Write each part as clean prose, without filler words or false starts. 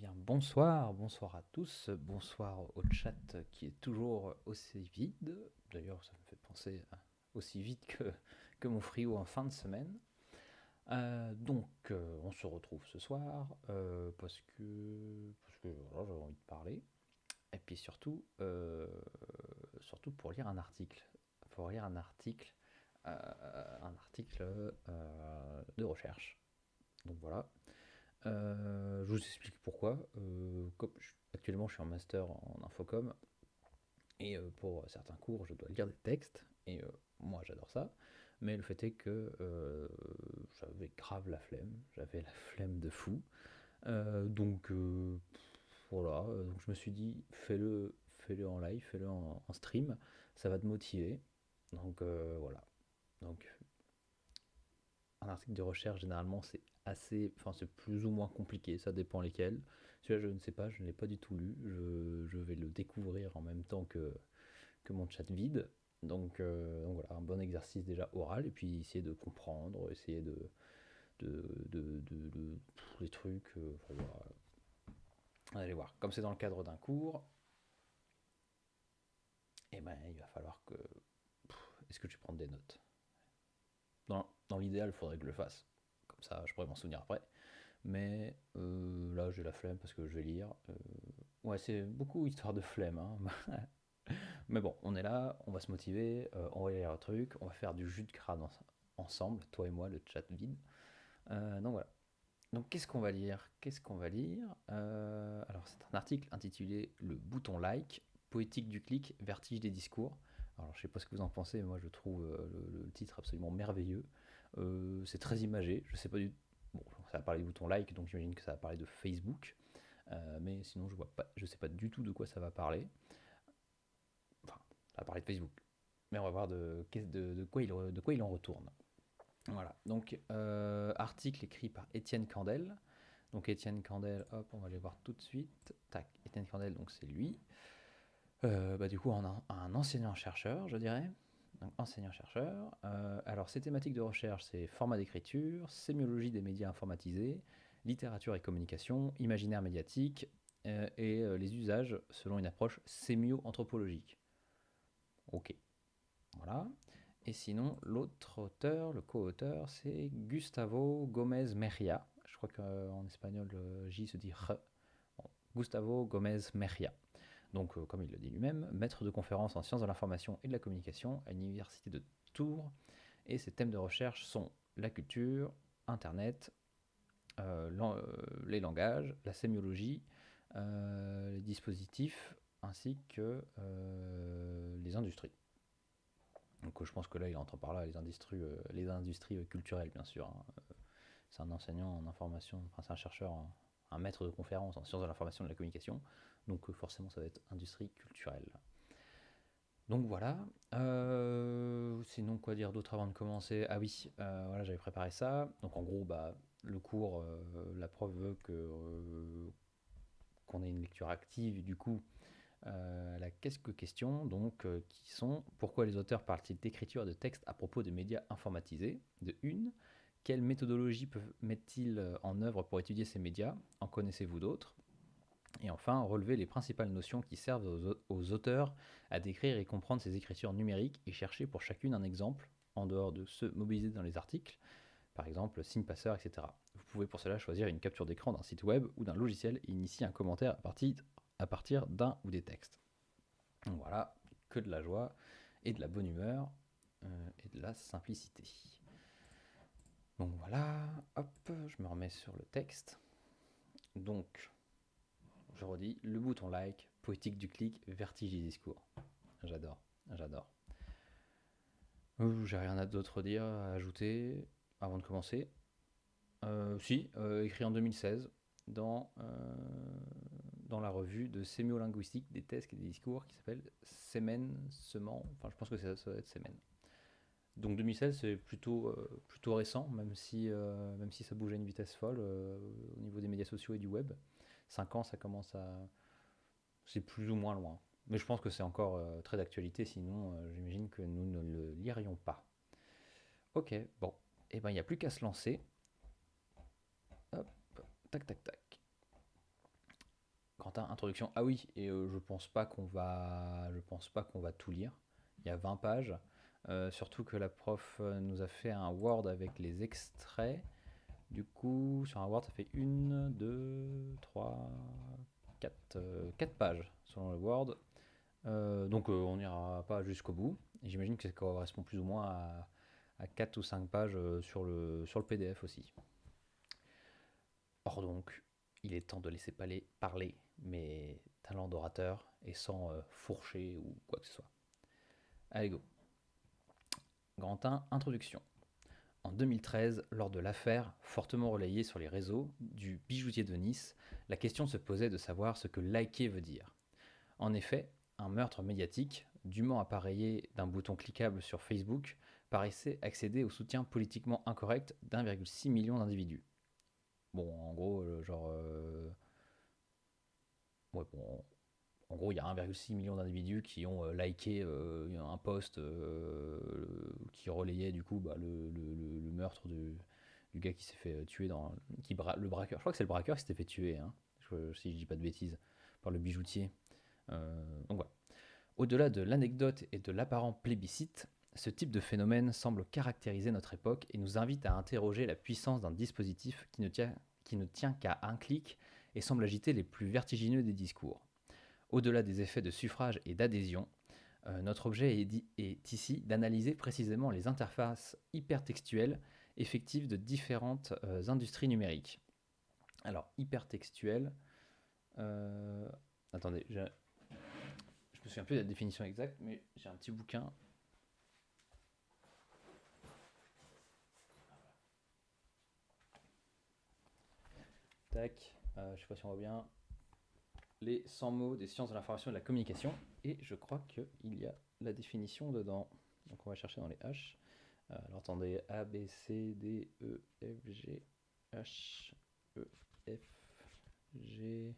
bien, bonsoir à tous, bonsoir au chat qui est toujours aussi vide. D'ailleurs, ça me fait penser aussi vite que mon frigo en fin de semaine. On se retrouve ce soir parce que voilà, j'avais envie de parler. Et puis surtout pour lire un article. Pour lire un article de recherche. Donc voilà. Je vous explique pourquoi. Actuellement, je suis en master en infocom et pour certains cours, je dois lire des textes et moi, j'adore ça. Mais le fait est que j'avais grave la flemme. J'avais la flemme de fou. Voilà. Donc je me suis dit, fais-le en live, fais-le en stream. Ça va te motiver. Voilà. Donc un article de recherche, généralement, c'est plus ou moins compliqué, ça dépend lesquels. Celui-là, je ne sais pas, je ne l'ai pas du tout lu. Je vais le découvrir en même temps que mon chat vide. Donc voilà, un bon exercice déjà oral, et puis essayer de comprendre, essayer les trucs. Voilà. Allez voir. Comme c'est dans le cadre d'un cours, eh ben, il va falloir que. Est-ce que tu prends des notes? Dans l'idéal, il faudrait que je le fasse. Comme ça, je pourrais m'en souvenir après. Mais là, j'ai la flemme parce que je vais lire. Ouais, c'est beaucoup histoire de flemme, hein. Mais bon, on est là, on va se motiver, on va lire un truc, on va faire du jus de crâne ensemble, toi et moi, le chat vide. Donc voilà. Donc qu'est-ce qu'on va lire? Qu'est-ce qu'on va lire? Alors c'est un article intitulé Le bouton like, poétique du clic, vertige des discours. Alors je sais pas ce que vous en pensez, mais moi je trouve le titre absolument merveilleux. C'est très imagé, je sais pas du. Bon, ça va parler du bouton like, donc j'imagine que ça va parler de Facebook. Mais sinon je sais pas du tout de quoi ça va parler. Enfin, ça va parler de Facebook. Mais on va voir de quoi il en retourne. Voilà, donc article écrit par Étienne Candel. Donc Étienne Candel, hop, on va aller voir tout de suite. Tac, Étienne Candel, donc c'est lui. Du coup, un enseignant-chercheur, je dirais. Donc enseignant-chercheur. Alors ses thématiques de recherche, c'est format d'écriture, sémiologie des médias informatisés, littérature et communication, imaginaire médiatique, les usages selon une approche sémio-anthropologique. Ok, voilà. Et sinon, l'autre auteur, le co-auteur, c'est Gustavo Gomez Mejia. Je crois qu'en espagnol, J se dit R. Bon, Gustavo Gomez Mejia. Donc, comme il le dit lui-même, maître de conférences en sciences de l'information et de la communication à l'université de Tours. Et ses thèmes de recherche sont la culture, Internet, les langages, la sémiologie, les dispositifs, ainsi que les industries. Donc je pense que là, il entend par là les industries culturelles, bien sûr, hein. C'est un enseignant en information, enfin c'est un chercheur, un maître de conférence en sciences de l'information et de la communication. Donc forcément, ça va être industrie culturelle. Donc voilà. Sinon, quoi dire d'autre avant de commencer? Ah oui, voilà, j'avais préparé ça. Donc en gros, le cours, la prof veut qu'on ait une lecture active. Du coup, elle a quelques questions, qui sont: pourquoi les auteurs parlent-ils d'écriture de texte à propos des médias informatisés? De une, quelle méthodologie mettent-ils en œuvre pour étudier ces médias? En connaissez-vous d'autres? Et enfin, relever les principales notions qui servent aux auteurs à décrire et comprendre ces écritures numériques et chercher pour chacune un exemple, en dehors de ceux mobilisés dans les articles, par exemple signe passeur, etc. Vous pouvez pour cela choisir une capture d'écran d'un site web ou d'un logiciel et initier un commentaire à partir d'un ou des textes. Donc voilà, que de la joie et de la bonne humeur et de la simplicité. Donc voilà, hop, je me remets sur le texte. Donc, je redis, le bouton like, poétique du clic, vertige du discours. J'adore, j'adore. J'ai rien d'autre à dire, à ajouter avant de commencer. Si, écrit en 2016 dans la revue de sémiolinguistique des textes et des discours qui s'appelle Semen, Sement, enfin je pense que ça doit être Semen. Donc 2016, c'est plutôt récent, même si ça bouge à une vitesse folle au niveau des médias sociaux et du web. 5 ans, ça commence à. C'est plus ou moins loin. Mais je pense que c'est encore très d'actualité, sinon j'imagine que nous ne le lirions pas. Ok, bon. Et ben il n'y a plus qu'à se lancer. Hop, tac, tac, tac. Quentin, introduction. Ah oui, et je pense pas qu'on va tout lire. Il y a 20 pages. Surtout que la prof nous a fait un Word avec les extraits. Du coup, sur un Word, ça fait une, 2, 3, 4, 4 pages selon le Word. Donc on n'ira pas jusqu'au bout. Et j'imagine que ça correspond plus ou moins à 4 ou 5 pages sur le PDF aussi. Or donc, il est temps de laisser parler mes talents d'orateur et sans fourcher ou quoi que ce soit. Allez go. Grand 1, introduction. En 2013, lors de l'affaire, fortement relayée sur les réseaux, du bijoutier de Nice, la question se posait de savoir ce que liker veut dire. En effet, un meurtre médiatique, dûment appareillé d'un bouton cliquable sur Facebook, paraissait accéder au soutien politiquement incorrect d'1,6 million d'individus. Bon, en gros, ouais, bon, en gros, il y a 1,6 million d'individus qui ont liké un post qui relayait du coup le meurtre du gars qui s'est fait tuer le braqueur. Je crois que c'est le braqueur qui s'était fait tuer, hein, si je dis pas de bêtises, par le bijoutier. Donc voilà. Au-delà de l'anecdote et de l'apparent plébiscite, ce type de phénomène semble caractériser notre époque et nous invite à interroger la puissance d'un dispositif qui ne tient qu'à un clic et semble agiter les plus vertigineux des discours. Au-delà des effets de suffrage et d'adhésion, notre objet est ici d'analyser précisément les interfaces hypertextuelles effectives de différentes industries numériques. Alors, hypertextuel, attendez, je me souviens plus de la définition exacte, mais j'ai un petit bouquin. Tac, je sais pas si on voit bien. Les 100 mots des sciences de l'information et de la communication. Et je crois qu'il y a la définition dedans. Donc on va chercher dans les H. Alors attendez, A, B, C, D, E, F, G, H, E, F, G.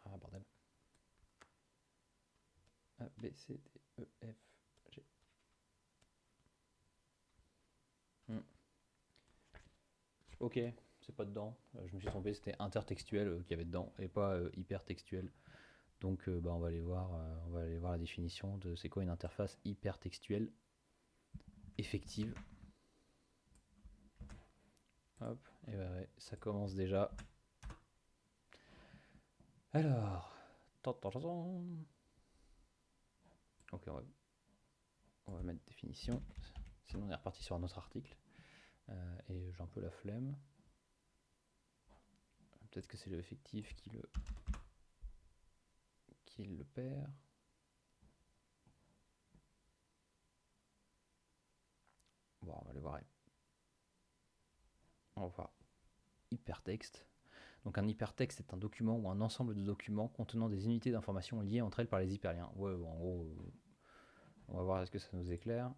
Ah bordel. A, B, C, D, E, F, G. Ok, c'est pas dedans. Je me suis trompé, c'était intertextuel qu'il y avait dedans et pas hypertextuel. Donc bah, on va aller voir la définition de c'est quoi une interface hypertextuelle effective. Hop, et bah ouais, ça commence déjà. Alors, ok, on va mettre définition. Sinon on est reparti sur un autre article. Et j'ai un peu la flemme. Peut-être que c'est le effectif qui le perd. Bon, on va aller voir. On va voir hypertexte. Donc un hypertexte est un document ou un ensemble de documents contenant des unités d'information liées entre elles par les hyperliens. Ouais, bon, en gros, on va voir est-ce que ça nous éclaire.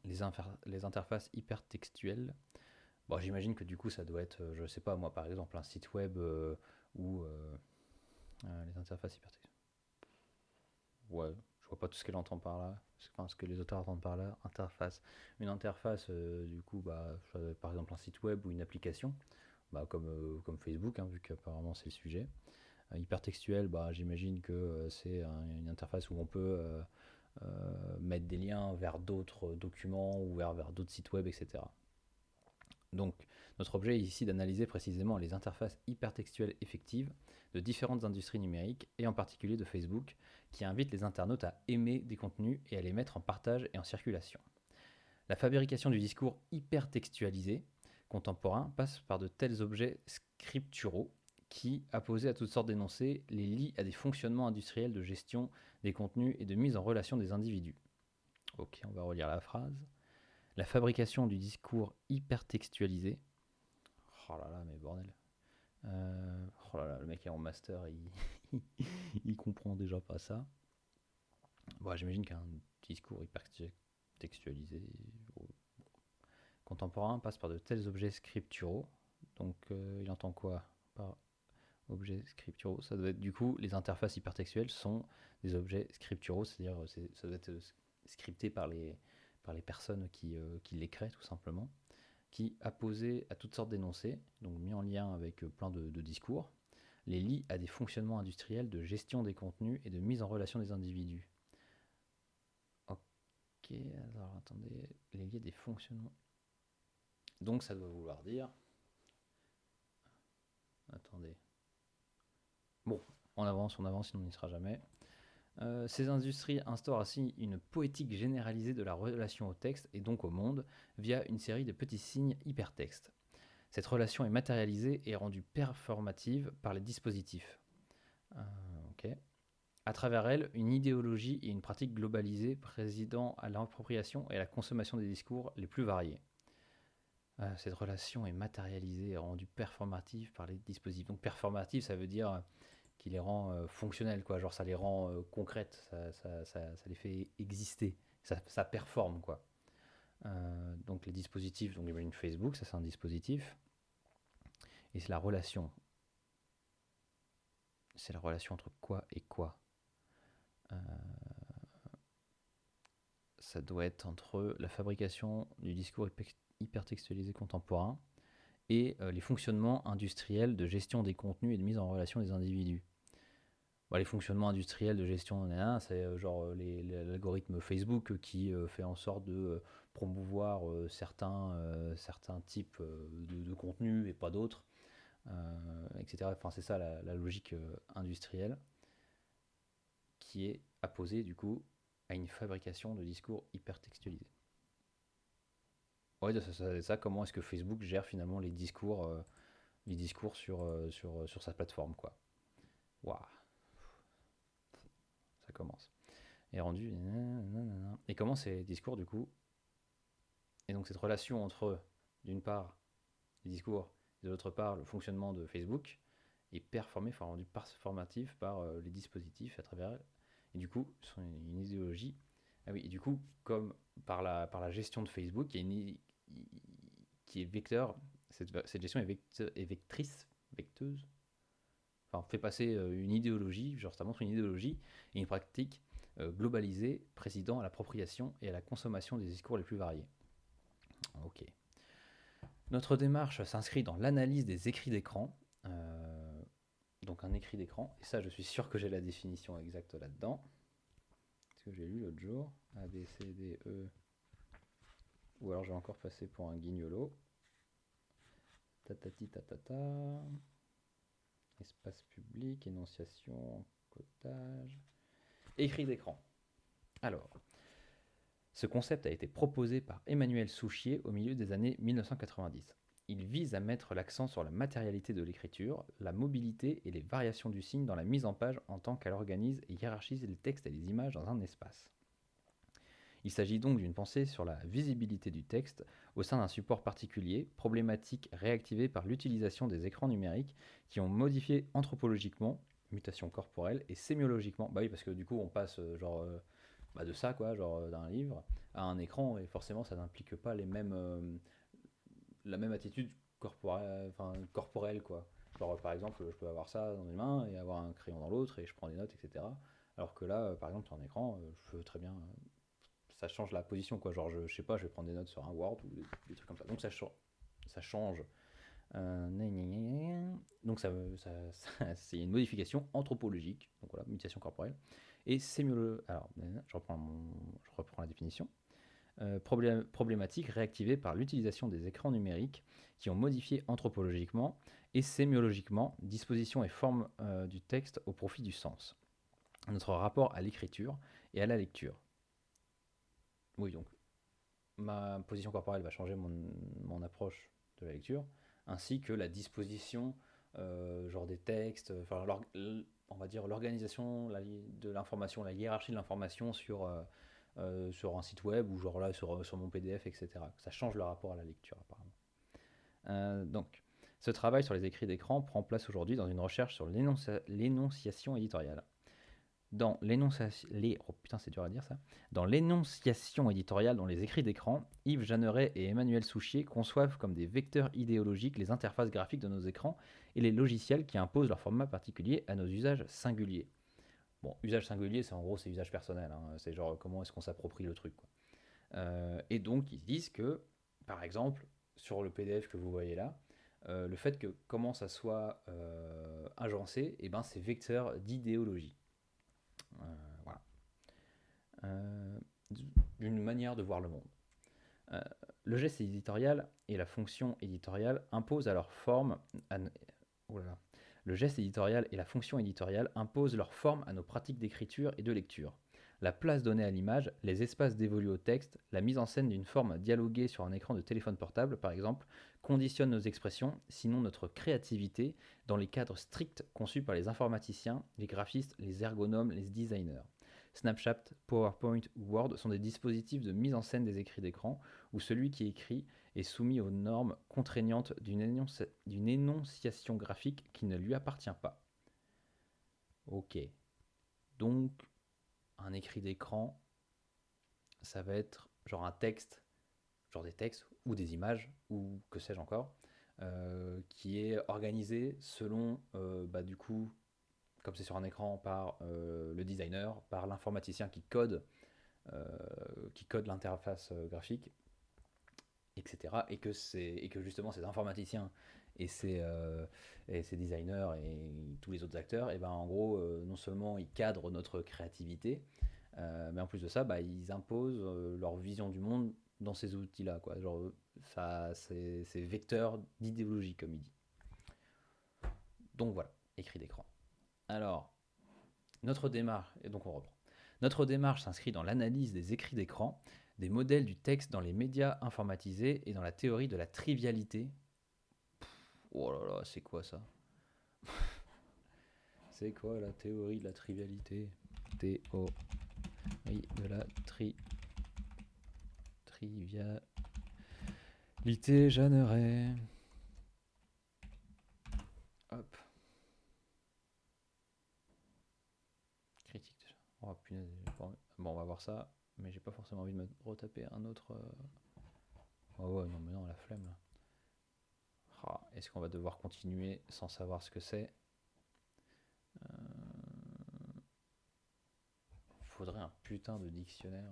Les interfaces hypertextuelles. Bon, j'imagine que du coup ça doit être, je sais pas moi par exemple un site web ou les interfaces hypertextuelles. Ouais, je vois pas tout ce qu'elle entend par là. Enfin, ce que les auteurs entendent par là. Interface. Une interface, du coup, bah, par exemple un site web ou une application, bah, comme Facebook, hein, vu qu'apparemment c'est le sujet. Hypertextuel, bah, j'imagine que c'est une interface où on peut mettre des liens vers d'autres documents ou vers d'autres sites web, etc. Donc, notre objet est ici d'analyser précisément les interfaces hypertextuelles effectives de différentes industries numériques, et en particulier de Facebook, qui invitent les internautes à aimer des contenus et à les mettre en partage et en circulation. La fabrication du discours hypertextualisé contemporain passe par de tels objets scripturaux qui, apposés à toutes sortes d'énoncés, les lient à des fonctionnements industriels de gestion des contenus et de mise en relation des individus. Ok, on va relire la phrase. La fabrication du discours hypertextualisé. Oh là là, mais bordel. Oh là là, le mec est en master, il comprend déjà pas ça. Bon, j'imagine qu'un discours hypertextualisé contemporain passe par de tels objets scripturaux. Donc, il entend quoi par objets scripturaux? Ça doit être du coup, les interfaces hypertextuelles sont des objets scripturaux, c'est-à-dire ça doit être scripté par les personnes qui les créent tout simplement. qui apposait à toutes sortes d'énoncés, donc mis en lien avec plein de discours, les lie à des fonctionnements industriels de gestion des contenus et de mise en relation des individus. Ok, alors attendez, les lier à des fonctionnements. Donc ça doit vouloir dire... Attendez. Bon, on avance, sinon on n'y sera jamais. Ces industries instaurent ainsi une poétique généralisée de la relation au texte et donc au monde via une série de petits signes hypertextes. Cette relation est matérialisée et rendue performative par les dispositifs. Ok. À travers elle, une idéologie et une pratique globalisée présidant à l'appropriation et à la consommation des discours les plus variés. Cette relation est matérialisée et rendue performative par les dispositifs. Donc performative, ça veut dire qui les rend fonctionnelles, quoi. Genre ça les rend concrètes, ça les fait exister, ça performe, quoi. Donc les dispositifs, donc j'imagine Facebook, ça c'est un dispositif, et c'est la relation. C'est la relation entre quoi et quoi. Ça doit être entre la fabrication du discours hypertextualisé contemporain et les fonctionnements industriels de gestion des contenus et de mise en relation des individus. Bon, les fonctionnements industriels de gestion, c'est genre l'algorithme Facebook qui fait en sorte de promouvoir certains types de contenus et pas d'autres, etc. Enfin, c'est ça la logique industrielle qui est apposée du coup à une fabrication de discours hypertextualisés. Ouais, c'est ça, comment est-ce que Facebook gère finalement les discours sur sa plateforme, quoi. Waouh, ça commence. Et rendu. Et comment ces discours, du coup, et donc cette relation entre, d'une part, les discours, et de l'autre part, le fonctionnement de Facebook, est performé, enfin rendu performatif par les dispositifs à travers elle. Et du coup, sont une idéologie. Ah oui, et du coup, comme par la gestion de Facebook, il y a qui est vecteur, cette gestion est vectrice, vecteuse, enfin fait passer une idéologie, genre ça montre une idéologie et une pratique globalisée présidant à l'appropriation et à la consommation des discours les plus variés. Ok. Notre démarche s'inscrit dans l'analyse des écrits d'écran. Donc un écrit d'écran, et ça je suis sûr que j'ai la définition exacte là-dedans. Ce que j'ai lu l'autre jour, A, B, C, D, E, ou alors j'ai encore passé pour un guignolo. Tatati tatata. Espace public, énonciation, codage. Écrit d'écran. Alors, ce concept a été proposé par Emmanuel Souchier au milieu des années 1990. Il vise à mettre l'accent sur la matérialité de l'écriture, la mobilité et les variations du signe dans la mise en page en tant qu'elle organise et hiérarchise les textes et les images dans un espace. Il s'agit donc d'une pensée sur la visibilité du texte au sein d'un support particulier, problématique réactivée par l'utilisation des écrans numériques qui ont modifié anthropologiquement, mutation corporelle, et sémiologiquement, bah oui parce que du coup on passe de ça quoi, genre d'un livre à un écran et forcément ça n'implique pas la même attitude corporelle quoi. Genre par exemple je peux avoir ça dans une main et avoir un crayon dans l'autre et je prends des notes etc. Alors que là par exemple sur un écran je peux très bien ça change la position quoi, genre je sais pas, je vais prendre des notes sur un Word ou des trucs comme ça, donc ça change. Donc c'est une modification anthropologique, donc voilà, mutation corporelle et sémiologique. Alors je reprends la définition. Problématique réactivée par l'utilisation des écrans numériques qui ont modifié anthropologiquement et sémiologiquement disposition et forme du texte au profit du sens. Notre rapport à l'écriture et à la lecture. Oui, donc ma position corporelle va changer mon approche de la lecture, ainsi que la disposition genre des textes, enfin on va dire l'organisation de l'information, la hiérarchie de l'information sur un site web ou genre là sur mon PDF, etc. Ça change le rapport à la lecture apparemment. Donc, ce travail sur les écrits d'écran prend place aujourd'hui dans une recherche sur l'énonciation éditoriale. Dans Dans l'énonciation éditoriale dans les écrits d'écran, Yves Jeanneret et Emmanuel Souchier conçoivent comme des vecteurs idéologiques les interfaces graphiques de nos écrans et les logiciels qui imposent leur format particulier à nos usages singuliers. Bon, usage singulier, c'est en gros c'est usage personnel, hein. C'est genre comment est-ce qu'on s'approprie le truc, quoi. Et donc ils disent que, par exemple, sur le PDF que vous voyez là, le fait que comment ça soit agencé, et ben c'est vecteur d'idéologie. Voilà. Euh, d'une manière de voir le monde. Euh, le geste éditorial et la fonction éditoriale imposent à leur forme. Oh là là. Le geste éditorial et la fonction éditoriale imposent leur forme à nos pratiques d'écriture et de lecture. La place donnée à l'image, les espaces dévolus au texte, la mise en scène d'une forme dialoguée sur un écran de téléphone portable, par exemple, conditionnent nos expressions, sinon notre créativité, dans les cadres stricts conçus par les informaticiens, les graphistes, les ergonomes, les designers. Snapchat, PowerPoint ou Word sont des dispositifs de mise en scène des écrits d'écran où celui qui écrit est soumis aux normes contraignantes d'une énonciation graphique qui ne lui appartient pas. Ok. Donc, un écrit d'écran, ça va être genre un texte, genre des textes ou des images, ou que sais-je encore, qui est organisé selon, du coup, comme c'est sur un écran, par le designer, par l'informaticien euh, qui code l'interface graphique, etc. Et que justement ces informaticiens et ces designers et tous les autres acteurs, et ben en gros, non seulement ils cadrent notre créativité, mais en plus de ça, ils imposent leur vision du monde dans ces outils-là, quoi. Genre, ça, c'est vecteur d'idéologie, comme il dit. Donc voilà, écrit d'écran. Alors, notre démarche, et donc on reprend. Notre démarche s'inscrit dans l'analyse des écrits d'écran, des modèles du texte dans les médias informatisés et dans la théorie de la trivialité. Oh là là, c'est quoi ça? C'est quoi la théorie de la trivialité? Théorie de la trivialité, Jeanneret. Hop. Critique déjà. Oh punaise. Bon, on va voir ça, mais j'ai pas forcément envie de me retaper un autre. Oh ouais, non, mais non, la flemme là. Ah, est-ce qu'on va devoir continuer sans savoir ce que c'est? Faudrait un putain de dictionnaire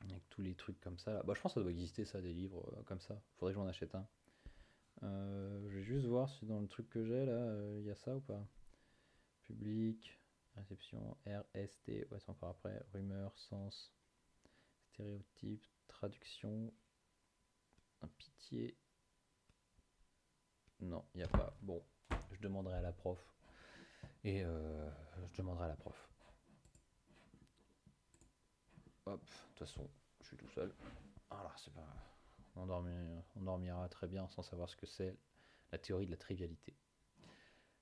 avec tous les trucs comme ça. Là. Je pense que ça doit exister ça, des livres comme ça. Faudrait que j'en achète un. Je vais juste voir si dans le truc que j'ai là, il y a ça ou pas. Public, réception, RST, ouais c'est encore après. Rumeur, sens, stéréotype, traduction, un pitié. Non, il n'y a pas. Bon, je demanderai à la prof. Et je demanderai à la prof. Hop, de toute façon, je suis tout seul. Voilà, c'est pas. On dormira très bien sans savoir ce que c'est la théorie de la trivialité.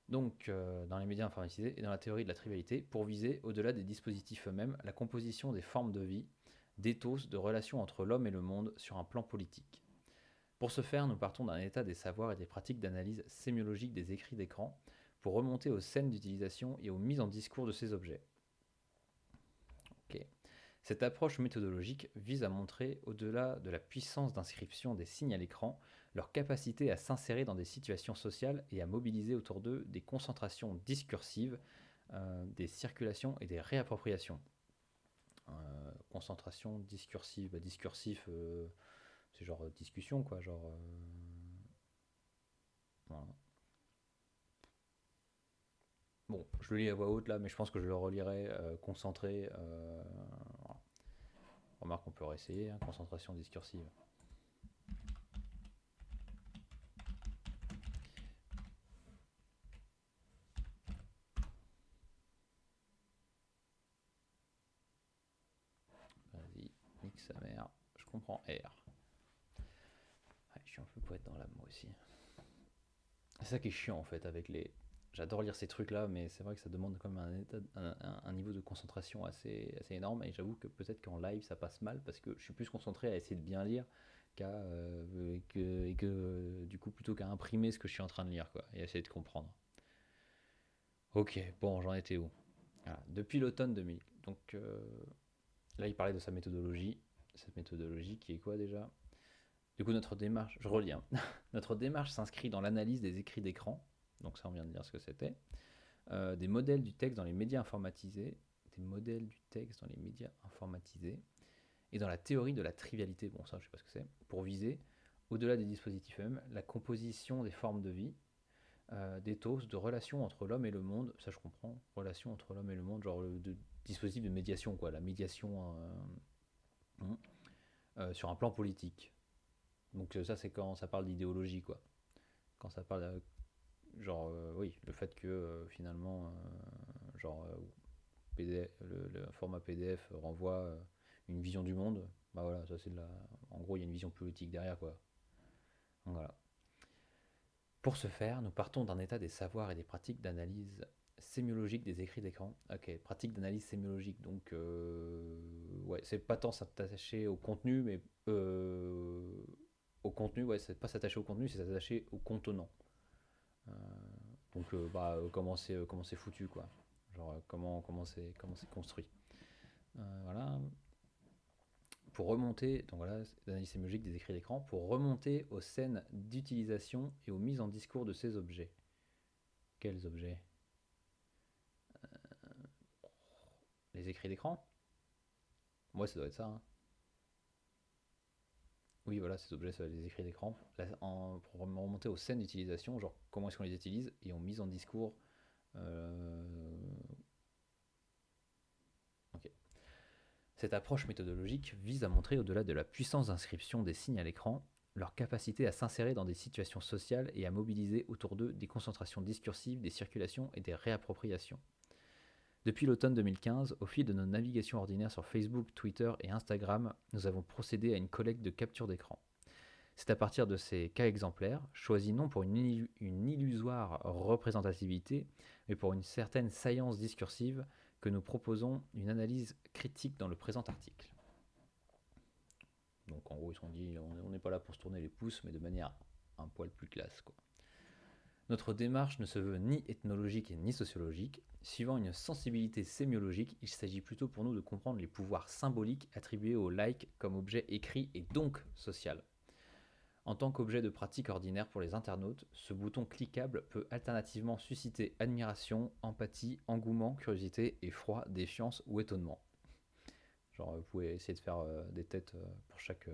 Donc, dans les médias informatisés et dans la théorie de la trivialité, pour viser, au-delà des dispositifs eux-mêmes, la composition des formes de vie, d'éthos, de relations entre l'homme et le monde sur un plan politique. Pour ce faire, nous partons d'un état des savoirs et des pratiques d'analyse sémiologique des écrits d'écran pour remonter aux scènes d'utilisation et aux mises en discours de ces objets. Ok. Cette approche méthodologique vise à montrer, au-delà de la puissance d'inscription des signes à l'écran, leur capacité à s'insérer dans des situations sociales et à mobiliser autour d'eux des concentrations discursives, des circulations et des réappropriations. Concentration discursive, discursif, c'est genre discussion quoi, genre. Voilà. Bon, je le lis à voix haute là, mais je pense que je le relirai concentré. Voilà. Remarque, on peut réessayer, hein, concentration discursive. Vas-y, nique sa mère. Je comprends R. Ouais, je suis un peu poète dans l'âme moi aussi. C'est ça qui est chiant en fait avec les. J'adore lire ces trucs là, mais c'est vrai que ça demande quand même un niveau de concentration assez énorme. Et j'avoue que peut-être qu'en live ça passe mal parce que je suis plus concentré à essayer de bien lire et que du coup plutôt qu'à imprimer ce que je suis en train de lire quoi, et essayer de comprendre. Ok, bon, j'en étais où? Voilà. Depuis l'automne 2000. Donc là, il parlait de sa méthodologie. Cette méthodologie qui est quoi déjà? Du coup, notre démarche, je relis, hein. Notre démarche s'inscrit dans l'analyse des écrits d'écran. Donc ça, on vient de dire ce que c'était. Des modèles du texte dans les médias informatisés. Des modèles du texte dans les médias informatisés. Et dans la théorie de la trivialité. Bon, ça, je sais pas ce que c'est. Pour viser, Au-delà des dispositifs eux-mêmes, la composition des formes de vie, d'éthos, de relations entre l'homme et le monde, ça je comprends, relations entre l'homme et le monde, genre de dispositif de médiation, quoi, la médiation sur un plan politique. Donc ça c'est quand ça parle d'idéologie, quoi. Quand ça parle, oui, le fait que finalement, PDF, le format PDF renvoie une vision du monde, bah voilà, ça c'est de la... En gros, il y a une vision politique derrière, quoi. Donc voilà. Pour ce faire, nous partons d'un état des savoirs et des pratiques d'analyse sémiologique des écrits d'écran. Ok, pratique d'analyse sémiologique, donc ouais, c'est pas tant s'attacher au contenu, mais au contenu, ouais, c'est pas s'attacher au contenu, c'est s'attacher au contenant. Euh, donc comment c'est foutu, quoi. Genre comment c'est construit. Voilà. Pour remonter, donc voilà, l'analyse sémiologique des écrits d'écran, pour remonter aux scènes d'utilisation et aux mises en discours de ces objets. Quels objets? Les écrits d'écran? Ouais, ça doit être ça, hein. Oui, voilà, ces objets, ça va être les écrits d'écran. Pour remonter aux scènes d'utilisation, genre comment est-ce qu'on les utilise, et aux mises en discours. Ok. Cette approche méthodologique vise à montrer, au-delà de la puissance d'inscription des signes à l'écran, leur capacité à s'insérer dans des situations sociales et à mobiliser autour d'eux des concentrations discursives, des circulations et des réappropriations. Depuis l'automne 2015, au fil de nos navigations ordinaires sur Facebook, Twitter et Instagram, nous avons procédé à une collecte de captures d'écran. C'est à partir de ces cas exemplaires, choisis non pour une illusoire représentativité, mais pour une certaine saillance discursive, que nous proposons une analyse critique dans le présent article. Donc en gros, ils se sont dit, on n'est pas là pour se tourner les pouces, mais de manière un poil plus classe, quoi. Notre démarche ne se veut ni ethnologique ni sociologique. Suivant une sensibilité sémiologique, il s'agit plutôt pour nous de comprendre les pouvoirs symboliques attribués au like comme objet écrit et donc social. En tant qu'objet de pratique ordinaire pour les internautes, ce bouton cliquable peut alternativement susciter admiration, empathie, engouement, curiosité, effroi, défiance ou étonnement. Genre, vous pouvez essayer de faire des têtes pour chaque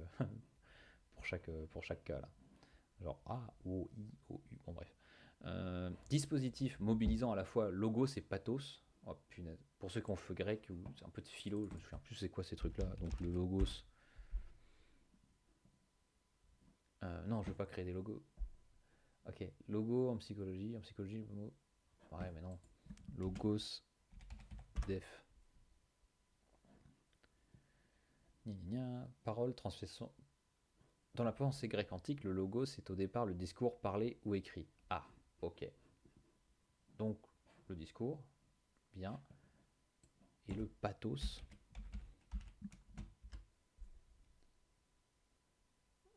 cas là. Genre A, O, I, O, U, bon bref. Dispositif mobilisant à la fois logos et pathos. Oh punaise. Pour ceux qui ont fait grec ou c'est un peu de philo, je me souviens plus c'est quoi ces trucs là. Donc le logos. Non, je veux pas créer des logos. Ok, logo en psychologie le mot. Ouais, mais non. Logos def. Gna gna gna. Parole, transmission. Dans la pensée grecque antique, le logos c'est au départ le discours parlé ou écrit. Ah, ok. Donc le discours, bien. Et le pathos.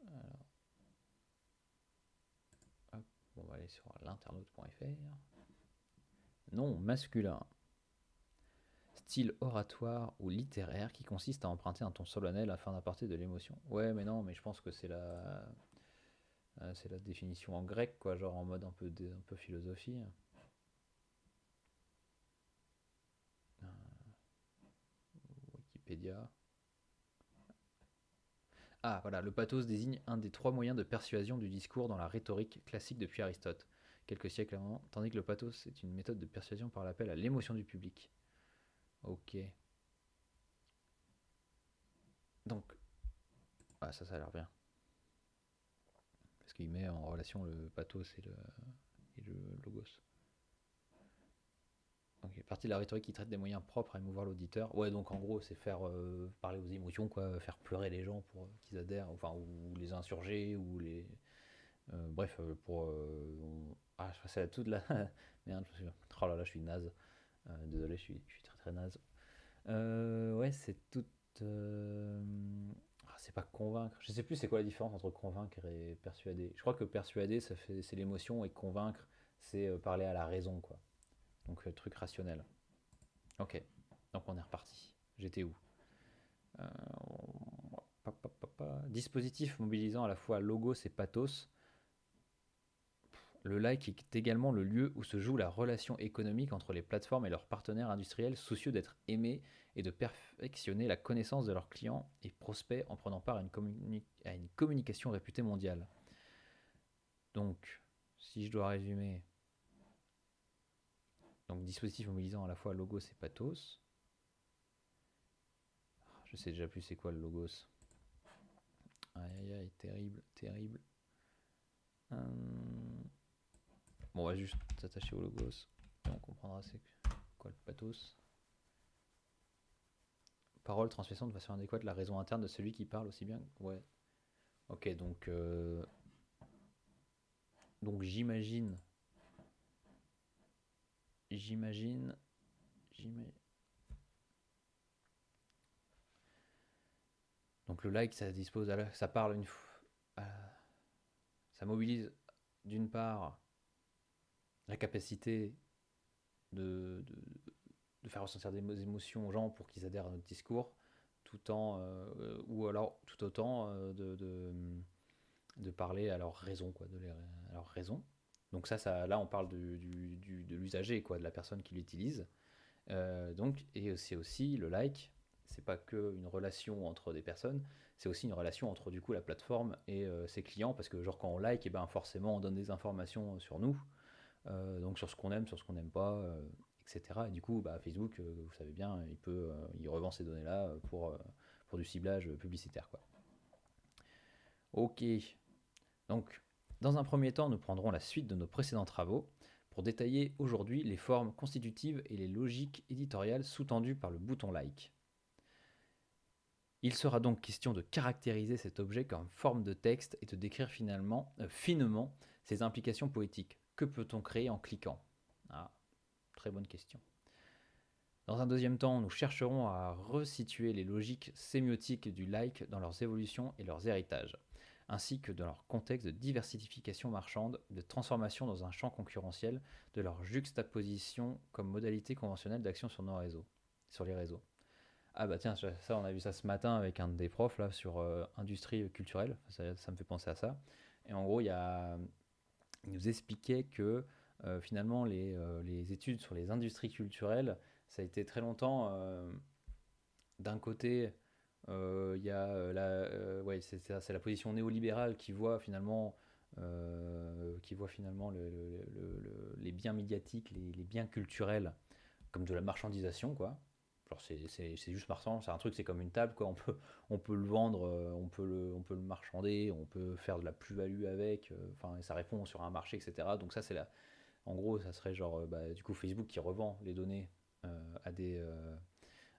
Alors, hop, on va aller sur l'internaute.fr. Nom masculin. Style oratoire ou littéraire qui consiste à emprunter un ton solennel afin d'apporter de l'émotion. Ouais, mais non, mais je pense que c'est la définition en grec, quoi, genre en mode un peu philosophie. Wikipédia. Ah, voilà, le pathos désigne un des trois moyens de persuasion du discours dans la rhétorique classique depuis Aristote, quelques siècles avant, tandis que le pathos est une méthode de persuasion par l'appel à l'émotion du public. Ok. Donc, ah, ça a l'air bien. Parce qu'il met en relation le pathos et le logos. Ok, partie de la rhétorique qui traite des moyens propres à émouvoir l'auditeur. Ouais, donc en gros, c'est faire parler aux émotions, quoi, faire pleurer les gens pour qu'ils adhèrent, enfin, ou les insurger, ou les. Bref, pour. Ah, je passais à toute la. Merde, je suis. Oh là là, je suis naze. Désolé, je suis très très naze. Ouais, c'est tout. C'est pas convaincre. Je sais plus c'est quoi la différence entre convaincre et persuader. Je crois que persuader, c'est l'émotion et convaincre, c'est parler à la raison, quoi. Donc truc rationnel. Ok, donc on est reparti. J'étais où? Euh, Dispositif mobilisant à la fois logos et pathos. Le like est également le lieu où se joue la relation économique entre les plateformes et leurs partenaires industriels soucieux d'être aimés et de perfectionner la connaissance de leurs clients et prospects en prenant part à une communication réputée mondiale. Donc, si je dois résumer, donc dispositif mobilisant à la fois logos et pathos. Je sais déjà plus c'est quoi le logos. Aïe aïe aïe, terrible, terrible. Bon, on va juste s'attacher au logos et on comprendra c'est quoi le pathos. Parole, transmission de façon adéquate la raison interne de celui qui parle aussi bien. Ouais. Ok, donc j'imagine, j'imagine, j'imagine. Donc le like, ça dispose, ça parle ça mobilise d'une part la capacité de de faire ressentir des émotions aux gens pour qu'ils adhèrent à notre discours, tout en, ou alors tout autant de parler à leur raison, quoi, à leur raison. Donc ça là on parle de l'usager, quoi, de la personne qui l'utilise. Donc, et c'est aussi le like, c'est pas que une relation entre des personnes, c'est aussi une relation entre du coup la plateforme et ses clients, parce que genre quand on like, et ben forcément on donne des informations sur nous, donc sur ce qu'on aime, sur ce qu'on n'aime pas, etc. Et du coup, bah, Facebook, vous savez bien, il revend ces données-là pour du ciblage publicitaire, quoi. Ok, donc dans un premier temps, nous prendrons la suite de nos précédents travaux pour détailler aujourd'hui les formes constitutives et les logiques éditoriales sous-tendues par le bouton like. Il sera donc question de caractériser cet objet comme forme de texte et de décrire finement ses implications poétiques. Que peut-on créer en cliquant? Ah, très bonne question. Dans un deuxième temps, nous chercherons à resituer les logiques sémiotiques du like dans leurs évolutions et leurs héritages, ainsi que dans leur contexte de diversification marchande, de transformation dans un champ concurrentiel, de leur juxtaposition comme modalité conventionnelle d'action sur les réseaux. Ah bah tiens, ça on a vu ça ce matin avec un des profs là sur industrie culturelle, ça me fait penser à ça. Et en gros, il nous expliquait que finalement les études sur les industries culturelles, ça a été très longtemps d'un côté, il y a ouais, c'est la position néolibérale qui voit finalement les biens médiatiques, les biens culturels comme de la marchandisation, quoi. Genre c'est juste marchand, c'est un truc, c'est comme une table, quoi. On peut le vendre, on peut le marchander, on peut faire de la plus-value avec, enfin, ça répond sur un marché, etc. Donc ça, en gros, ça serait genre, bah, du coup, Facebook qui revend les données à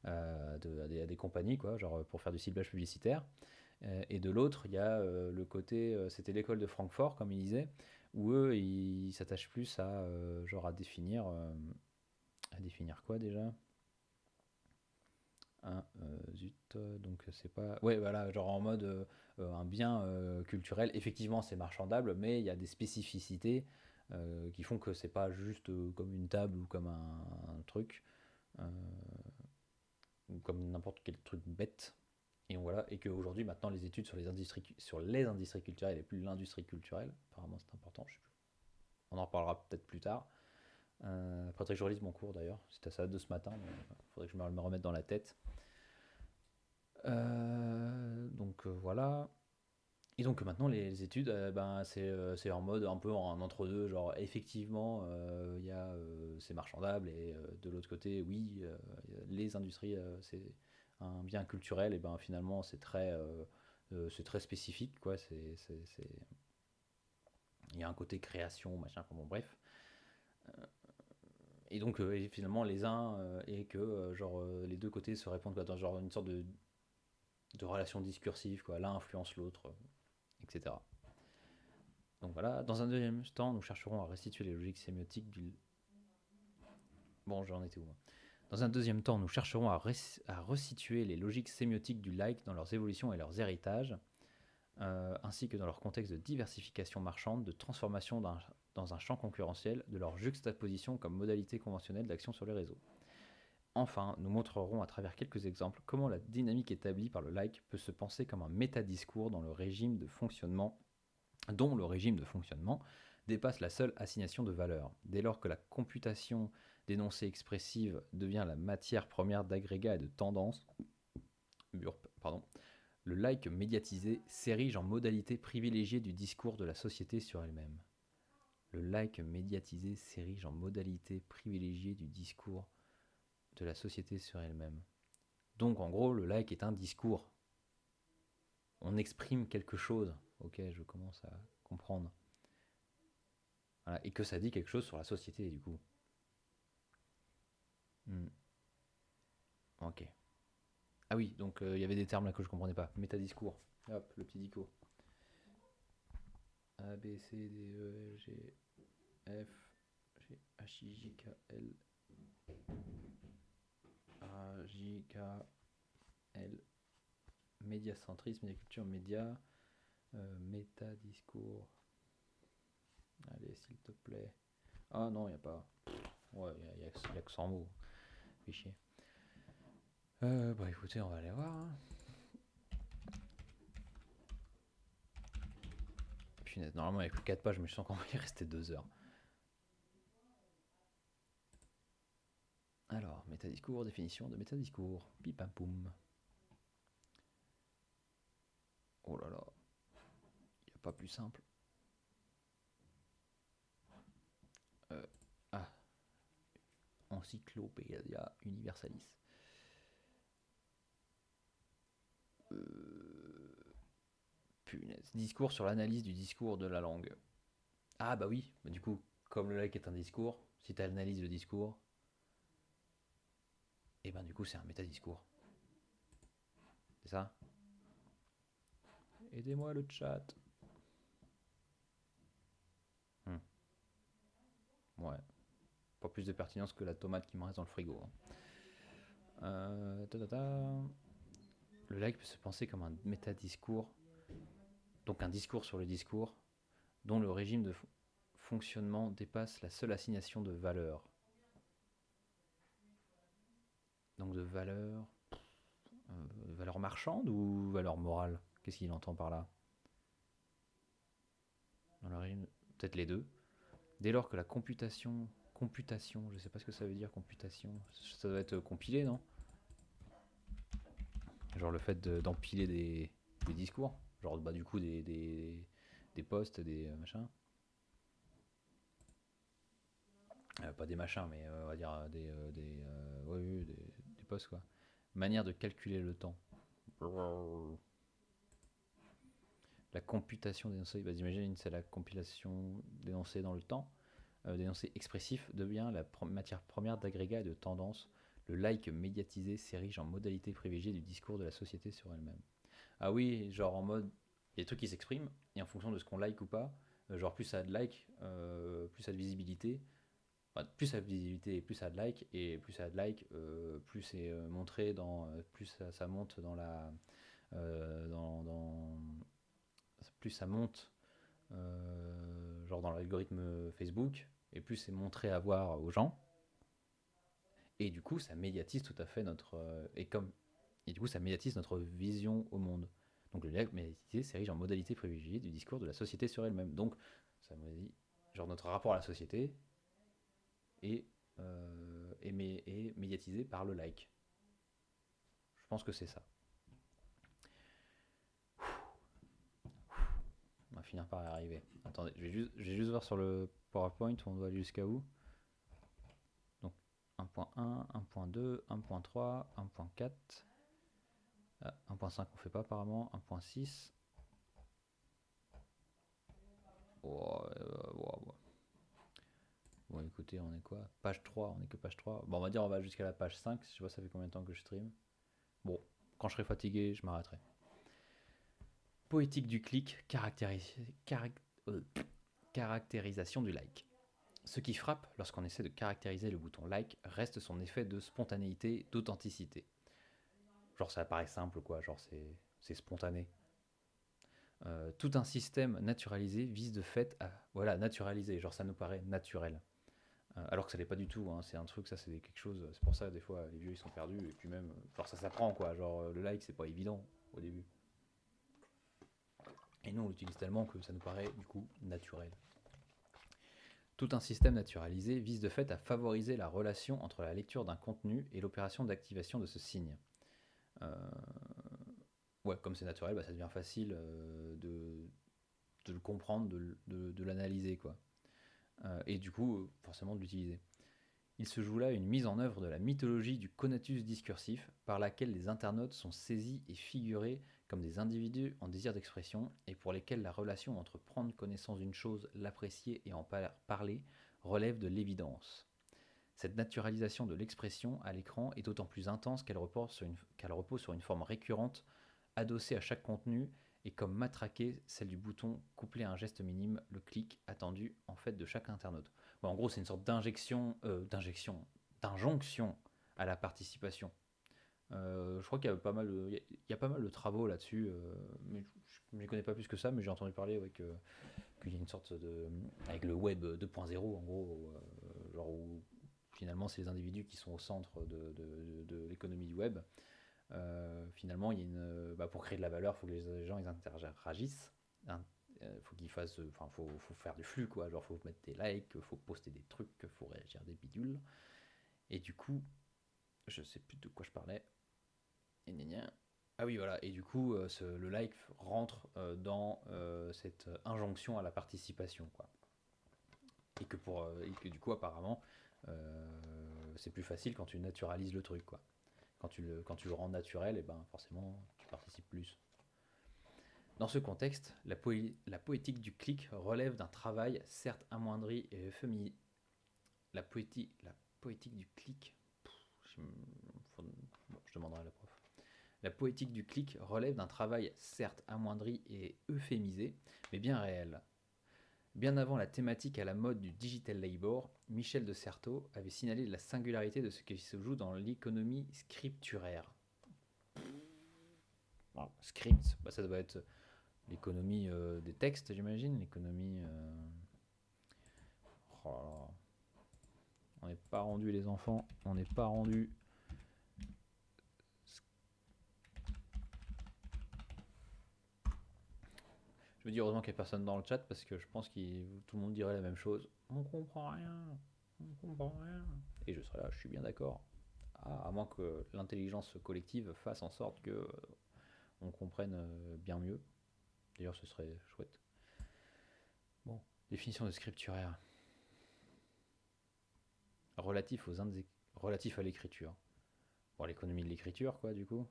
à des compagnies, quoi, genre pour faire du ciblage publicitaire. Et de l'autre, il y a le côté, c'était l'école de Francfort, comme il disait, où eux, ils s'attachent plus genre à définir quoi déjà? Zut, donc c'est pas. Ouais, voilà, genre en mode un bien culturel, effectivement c'est marchandable, mais il y a des spécificités qui font que c'est pas juste comme une table ou comme un truc, euh, ou comme n'importe quel truc bête. Et voilà, et qu'aujourd'hui, maintenant, les études sur les industries culturelles et plus l'industrie culturelle, apparemment c'est important, on en reparlera peut-être plus tard. Après, que je relise mon cours d'ailleurs, c'était ça de ce matin, mais il faudrait que je me remette dans la tête. Donc voilà. Et donc maintenant les études, ben, c'est en mode un peu en entre-deux, genre effectivement c'est marchandable et de l'autre côté oui, les industries c'est un bien culturel et ben finalement c'est très spécifique, quoi. Il y a un côté création, machin, enfin bon bref. Et donc et finalement les uns et que les deux côtés se répondent, quoi, dans genre une sorte de relation discursive, quoi. L'un influence l'autre, etc. Donc voilà, dans un deuxième temps, nous chercherons à restituer les logiques sémiotiques du... Bon, j'en étais où moi? Dans un deuxième temps, nous chercherons à resituer les logiques sémiotiques du like dans leurs évolutions et leurs héritages, ainsi que dans leur contexte de diversification marchande, de transformation dans un champ concurrentiel, de leur juxtaposition comme modalité conventionnelle d'action sur les réseaux. Enfin, nous montrerons à travers quelques exemples comment la dynamique établie par le like peut se penser comme un métadiscours dont le régime de fonctionnement dépasse la seule assignation de valeur. Dès lors que la computation d'énoncés expressives devient la matière première d'agrégats et de tendances, pardon, le like médiatisé s'érige en modalité privilégiée du discours de la société sur elle-même. Le like médiatisé s'érige en modalité privilégiée du discours de la société sur elle-même. Donc en gros, le like est un discours. On exprime quelque chose. Ok, je commence à comprendre. Voilà, et que ça dit quelque chose sur la société, du coup. Ok. Ah oui, donc il y avait des termes là que je comprenais pas. Métadiscours. Hop, le petit discours. A, B, C, D, E, G, F, G, H, I, J, K, L, A, J, K, L. Médiacentrisme, médiaculture, média, métadiscours. Allez, s'il te plaît. Ah non, il n'y a pas. Ouais, il y a que 100 mots. Fais chier. Bah écoutez, on va aller voir. Hein. Punaise, normalement il n'y a que 4 pages, mais je sens qu'on va y rester 2 heures. Alors, métadiscours, définition de métadiscours. Pipam poum. Oh là là. Il n'y a pas plus simple. Ah. Encyclopédia Universalis. Punaise. Discours sur l'analyse du discours de la langue. Ah bah oui, bah, du coup, comme le like est un discours, si tu analyses le discours, et ben du coup c'est un métadiscours. C'est ça? Aidez-moi le chat. Hmm. Ouais. Pas plus de pertinence que la tomate qui me reste dans le frigo. Hein. Le like peut se penser comme un métadiscours, donc un discours sur le discours, dont le régime de fonctionnement dépasse la seule assignation de valeur. Donc de valeur, valeur marchande ou valeur morale? Qu'est-ce qu'il entend par là? Dans le régime, peut-être les deux. Dès lors que la computation, je sais pas ce que ça veut dire computation, ça doit être compilé, non? Genre le fait d'empiler des discours, genre bah du coup des posts, des machins. Pas des machins, mais on va dire ouais, des posts quoi. Manière de calculer le temps. La computation d'énoncés, bah, j'imagine c'est la compilation d'énoncés dans le temps. D'énoncés expressifs devient la matière première d'agrégats et de tendances. Le like médiatisé s'érige en modalité privilégiée du discours de la société sur elle-même. Ah oui, genre en mode, il y a des trucs qui s'expriment, et en fonction de ce qu'on like ou pas, genre plus ça a de like, plus ça a de visibilité, enfin, plus ça a de visibilité et plus ça a de like, et plus ça a de like, plus c'est montré dans, plus ça monte dans la, dans plus ça monte, genre dans l'algorithme Facebook, et plus c'est montré à voir aux gens, et du coup ça médiatise tout à fait notre, et du coup ça médiatise notre vision au monde. Donc le dialogue médiatisé s'érige en modalité privilégiée du discours de la société sur elle-même. Donc ça me dit, genre notre rapport à la société est, est médiatisé par le like. Je pense que c'est ça. On va finir par y arriver. Attendez, je vais juste voir sur le PowerPoint où on doit aller jusqu'à où. Donc 1.1, 1.2, 1.3, 1.4. 1.5 on fait pas apparemment. 1.6. Oh, bon, écoutez, on est quoi? Page 3, on est que page 3. Bon, on va dire on va jusqu'à la page 5. Je sais pas ça fait combien de temps que je stream. Bon, quand je serai fatigué, je m'arrêterai. Poétique du clic, caractérisation du like. Ce qui frappe lorsqu'on essaie de caractériser le bouton like reste son effet de spontanéité, d'authenticité. Genre ça paraît simple quoi, genre c'est spontané. Tout un système naturalisé vise de fait à voilà naturaliser, genre ça nous paraît naturel. Alors que ça l'est pas du tout, hein. C'est un truc, ça c'est quelque chose, c'est pour ça des fois les vieux ils sont perdus, et puis même, genre ça s'apprend quoi, genre le like c'est pas évident au début. Et nous on l'utilise tellement que ça nous paraît du coup naturel. Tout un système naturalisé vise de fait à favoriser la relation entre la lecture d'un contenu et l'opération d'activation de ce signe. Euh, ouais, comme c'est naturel, ça devient facile de le comprendre, de l'analyser, quoi. Et du coup, forcément de l'utiliser. Il se joue là une mise en œuvre de la mythologie du conatus discursif, par laquelle les internautes sont saisis et figurés comme des individus en désir d'expression, et pour lesquels la relation entre prendre connaissance d'une chose, l'apprécier et en parler relève de l'évidence. Cette naturalisation de l'expression à l'écran est d'autant plus intense qu'elle repose sur une forme récurrente, adossée à chaque contenu, et comme matraquée, celle du bouton couplé à un geste minime, le clic attendu en fait de chaque internaute. Bon, en gros, c'est une sorte d'injonction à la participation. Je crois qu'il y a pas mal il y a pas mal de travaux là-dessus, mais je ne connais pas plus que ça, mais j'ai entendu parler qu'il y a une sorte de... avec le web 2.0, en gros, genre où finalement c'est les individus qui sont au centre de l'économie du web. Finalement, il y a pour créer de la valeur, il faut que les gens ils interagissent. Faut qu'ils fassent, enfin, faut faire du flux, quoi. Genre, faut mettre des likes, faut poster des trucs, faut réagir des bidules. Et du coup, je sais plus de quoi je parlais. Et gna gna. Ah oui, voilà. Et du coup, le like rentre dans cette injonction à la participation, quoi. Et que du coup, apparemment, c'est plus facile quand tu naturalises le truc, quoi. Quand tu le rends naturel, et ben forcément, tu participes plus. Dans ce contexte, la poétique du clic relève d'un travail certes amoindri et euphémisé. La poétique du clic. Je demanderai à la prof. La poétique du clic relève d'un travail certes amoindri et euphémisé, mais bien réel. Bien avant la thématique à la mode du digital labor, Michel de Certeau avait signalé la singularité de ce qui se joue dans l'économie scripturaire. Script, ça doit être l'économie des textes, j'imagine. L'économie. Oh là là. On n'est pas rendu, les enfants. On n'est pas rendu. Je me dis heureusement qu'il n'y a personne dans le chat parce que je pense que tout le monde dirait la même chose. On comprend rien. On comprend rien. Et je serais là, je suis bien d'accord. À moins que l'intelligence collective fasse en sorte que on comprenne bien mieux. D'ailleurs, ce serait chouette. Bon, définition de scripturaire. Relatif relatif à l'écriture. Bon, l'économie de l'écriture, quoi, du coup.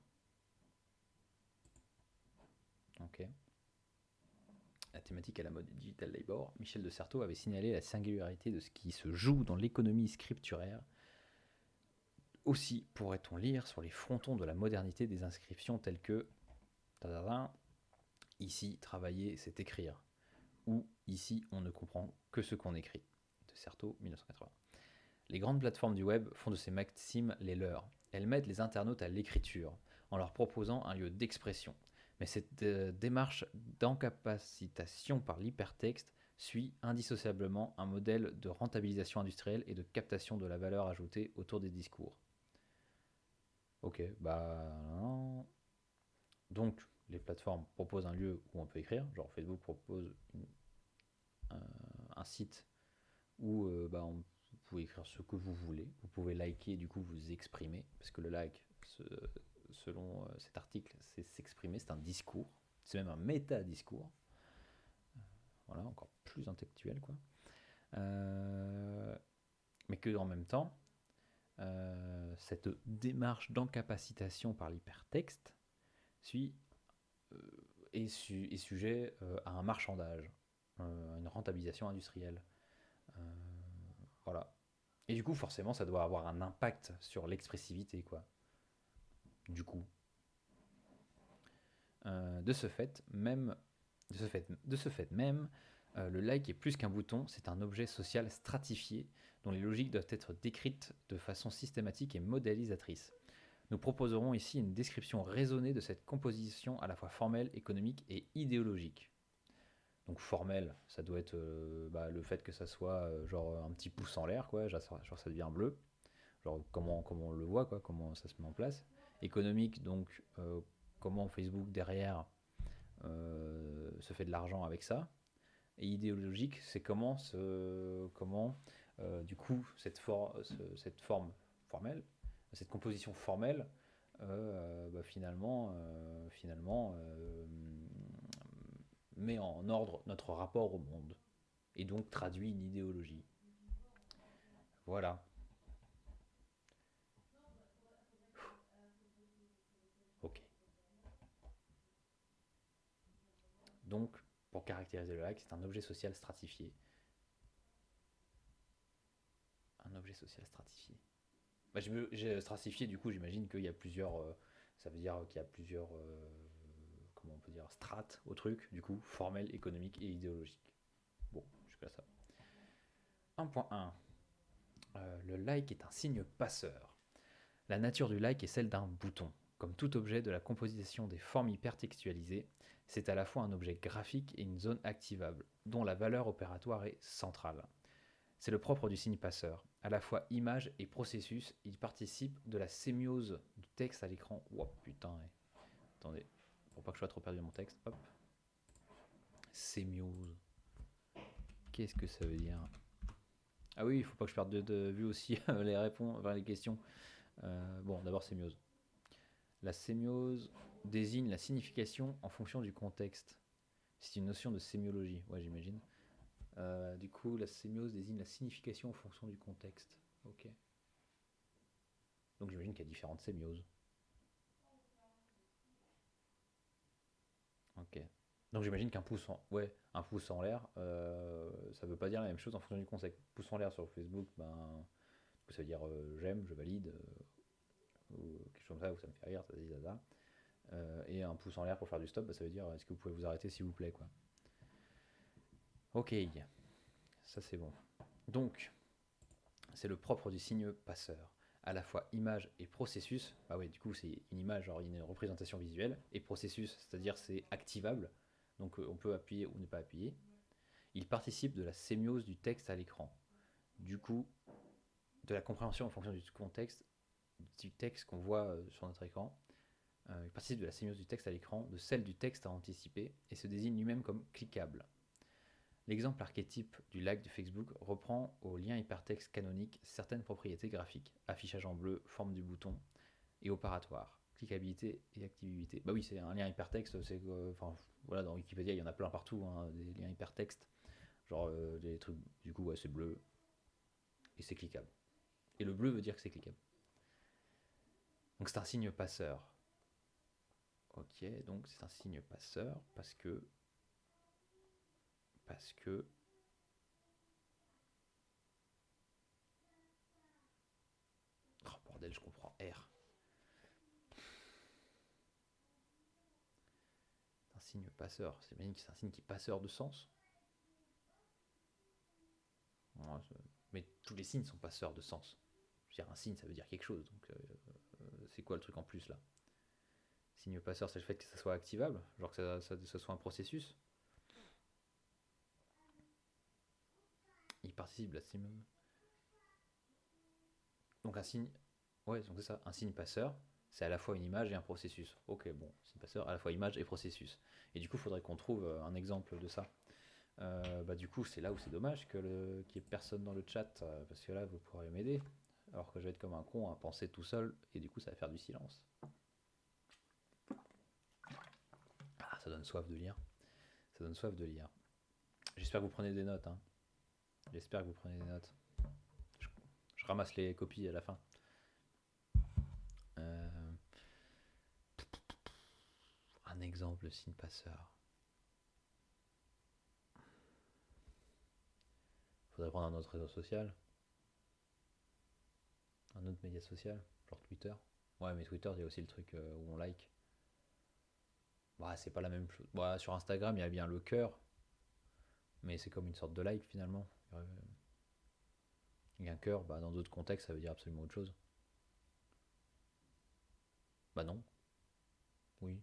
Ok. La thématique à la mode du digital labor, Michel de Certeau avait signalé la singularité de ce qui se joue dans l'économie scripturaire. Aussi pourrait-on lire sur les frontons de la modernité des inscriptions telles que ici, travailler, c'est écrire. Ou ici, on ne comprend que ce qu'on écrit. De Certeau, 1980. Les grandes plateformes du web font de ces maximes les leurs. Elles mettent les internautes à l'écriture, en leur proposant un lieu d'expression. Mais cette démarche d'encapacitation par l'hypertexte suit indissociablement un modèle de rentabilisation industrielle et de captation de la valeur ajoutée autour des discours. Ok, non. Donc, les plateformes proposent un lieu où on peut écrire, genre Facebook propose un site où vous pouvez écrire ce que vous voulez. Vous pouvez liker, du coup vous exprimer, parce que le like, selon cet article, c'est s'exprimer, c'est un discours, c'est même un méta-discours. Voilà, encore plus intellectuel, quoi. Mais que en même temps, cette démarche d'encapacitation par l'hypertexte est sujet à un marchandage, à une rentabilisation industrielle. Voilà. Et du coup, forcément, ça doit avoir un impact sur l'expressivité, quoi. Du coup. De ce fait même, le like est plus qu'un bouton, c'est un objet social stratifié dont les logiques doivent être décrites de façon systématique et modélisatrice. Nous proposerons ici une description raisonnée de cette composition à la fois formelle, économique et idéologique. Donc formel, ça doit être le fait que ça soit genre un petit pouce en l'air, quoi, genre ça devient bleu, genre comment on le voit, quoi, comment ça se met en place. Économique, donc comment Facebook derrière se fait de l'argent avec ça. Et idéologique, c'est comment du coup, cette forme formelle, cette composition formelle, met en ordre notre rapport au monde et donc traduit une idéologie. Voilà. Ok. Donc, pour caractériser le like, c'est un objet social stratifié. Un objet social stratifié. Bah, j'ai stratifié, du coup, j'imagine qu'il y a plusieurs. Ça veut dire qu'il y a plusieurs. Comment on peut dire strates au truc, du coup, formel, économique et idéologique. Bon, jusqu'à ça. 1.1. Le like est un signe passeur. La nature du like est celle d'un bouton. Comme tout objet de la composition des formes hypertextualisées, c'est à la fois un objet graphique et une zone activable, dont la valeur opératoire est centrale. C'est le propre du signe passeur. À la fois image et processus, il participe de la sémiose du texte à l'écran. Oh putain, attendez, pour pas que je sois trop perdu dans mon texte. Hop. Sémiose. Qu'est-ce que ça veut dire? Ah oui, il faut pas que je perde de vue aussi les réponses, enfin, les questions. Bon, d'abord sémiose. La sémiose désigne la signification en fonction du contexte. C'est une notion de sémiologie, ouais, j'imagine. Du coup, la sémiose désigne la signification en fonction du contexte. Ok. Donc j'imagine qu'il y a différentes sémioses. Ok. Donc j'imagine qu'un pouce en, ouais, un pouce en l'air, ça veut pas dire la même chose en fonction du contexte. Pouce en l'air sur Facebook, ben, ça veut dire j'aime, je valide, ou quelque chose comme ça, ou ça me fait rire, ça dit ça. Et un pouce en l'air pour faire du stop, bah, ça veut dire est-ce que vous pouvez vous arrêter s'il vous plaît, quoi. Ok, ça c'est bon. Donc, c'est le propre du signe passeur. À la fois image et processus, bah ouais, du coup c'est une image, genre une représentation visuelle, et processus, c'est-à-dire c'est activable, donc on peut appuyer ou ne pas appuyer. Il participe de la sémiose du texte à l'écran. Du coup, de la compréhension en fonction du contexte du texte qu'on voit sur notre écran. Il participe de la sémiose du texte à l'écran, de celle du texte à anticiper, et se désigne lui-même comme cliquable. L'exemple archétype du like de Facebook reprend au lien hypertexte canonique certaines propriétés graphiques, affichage en bleu, forme du bouton, et opératoire, cliquabilité et activité. Bah oui, c'est un lien hypertexte, voilà, dans Wikipédia, il y en a plein partout, hein, des liens hypertextes, genre des trucs, du coup, ouais, c'est bleu, et c'est cliquable. Et le bleu veut dire que c'est cliquable. Donc c'est un signe passeur. Ok, donc c'est un signe passeur parce que oh bordel, je comprends R. C'est un signe passeur. C'est bien que c'est un signe qui est passeur de sens. Ouais, mais tous les signes sont passeurs de sens. Je veux dire, un signe, ça veut dire quelque chose. Donc, c'est quoi le truc en plus là? Signe passeur, c'est le fait que ça soit activable, genre que ça soit un processus. Il participe de la signe. Donc un signe, ouais, donc c'est ça. Un signe passeur, c'est à la fois une image et un processus. Ok, bon, signe passeur, à la fois image et processus. Et du coup, il faudrait qu'on trouve un exemple de ça. Bah du coup, c'est là où c'est dommage qu'il n'y ait personne dans le chat, parce que là, vous pourrez m'aider. Alors que je vais être comme un con à penser tout seul, et du coup, ça va faire du silence. Ah, ça donne soif de lire. Ça donne soif de lire. J'espère que vous prenez des notes. Hein. J'espère que vous prenez des notes. Je, je ramasse les copies à la fin. Euh, un exemple de signe passeur. Faudrait prendre un autre réseau social. Un autre média social. Genre Twitter. Ouais, mais Twitter, il y a aussi le truc où on like. Bah, c'est pas la même chose. Bah, sur Instagram, il y a bien le cœur. Mais c'est comme une sorte de like finalement. Et un cœur, bah, dans d'autres contextes, ça veut dire absolument autre chose. Bah non, oui.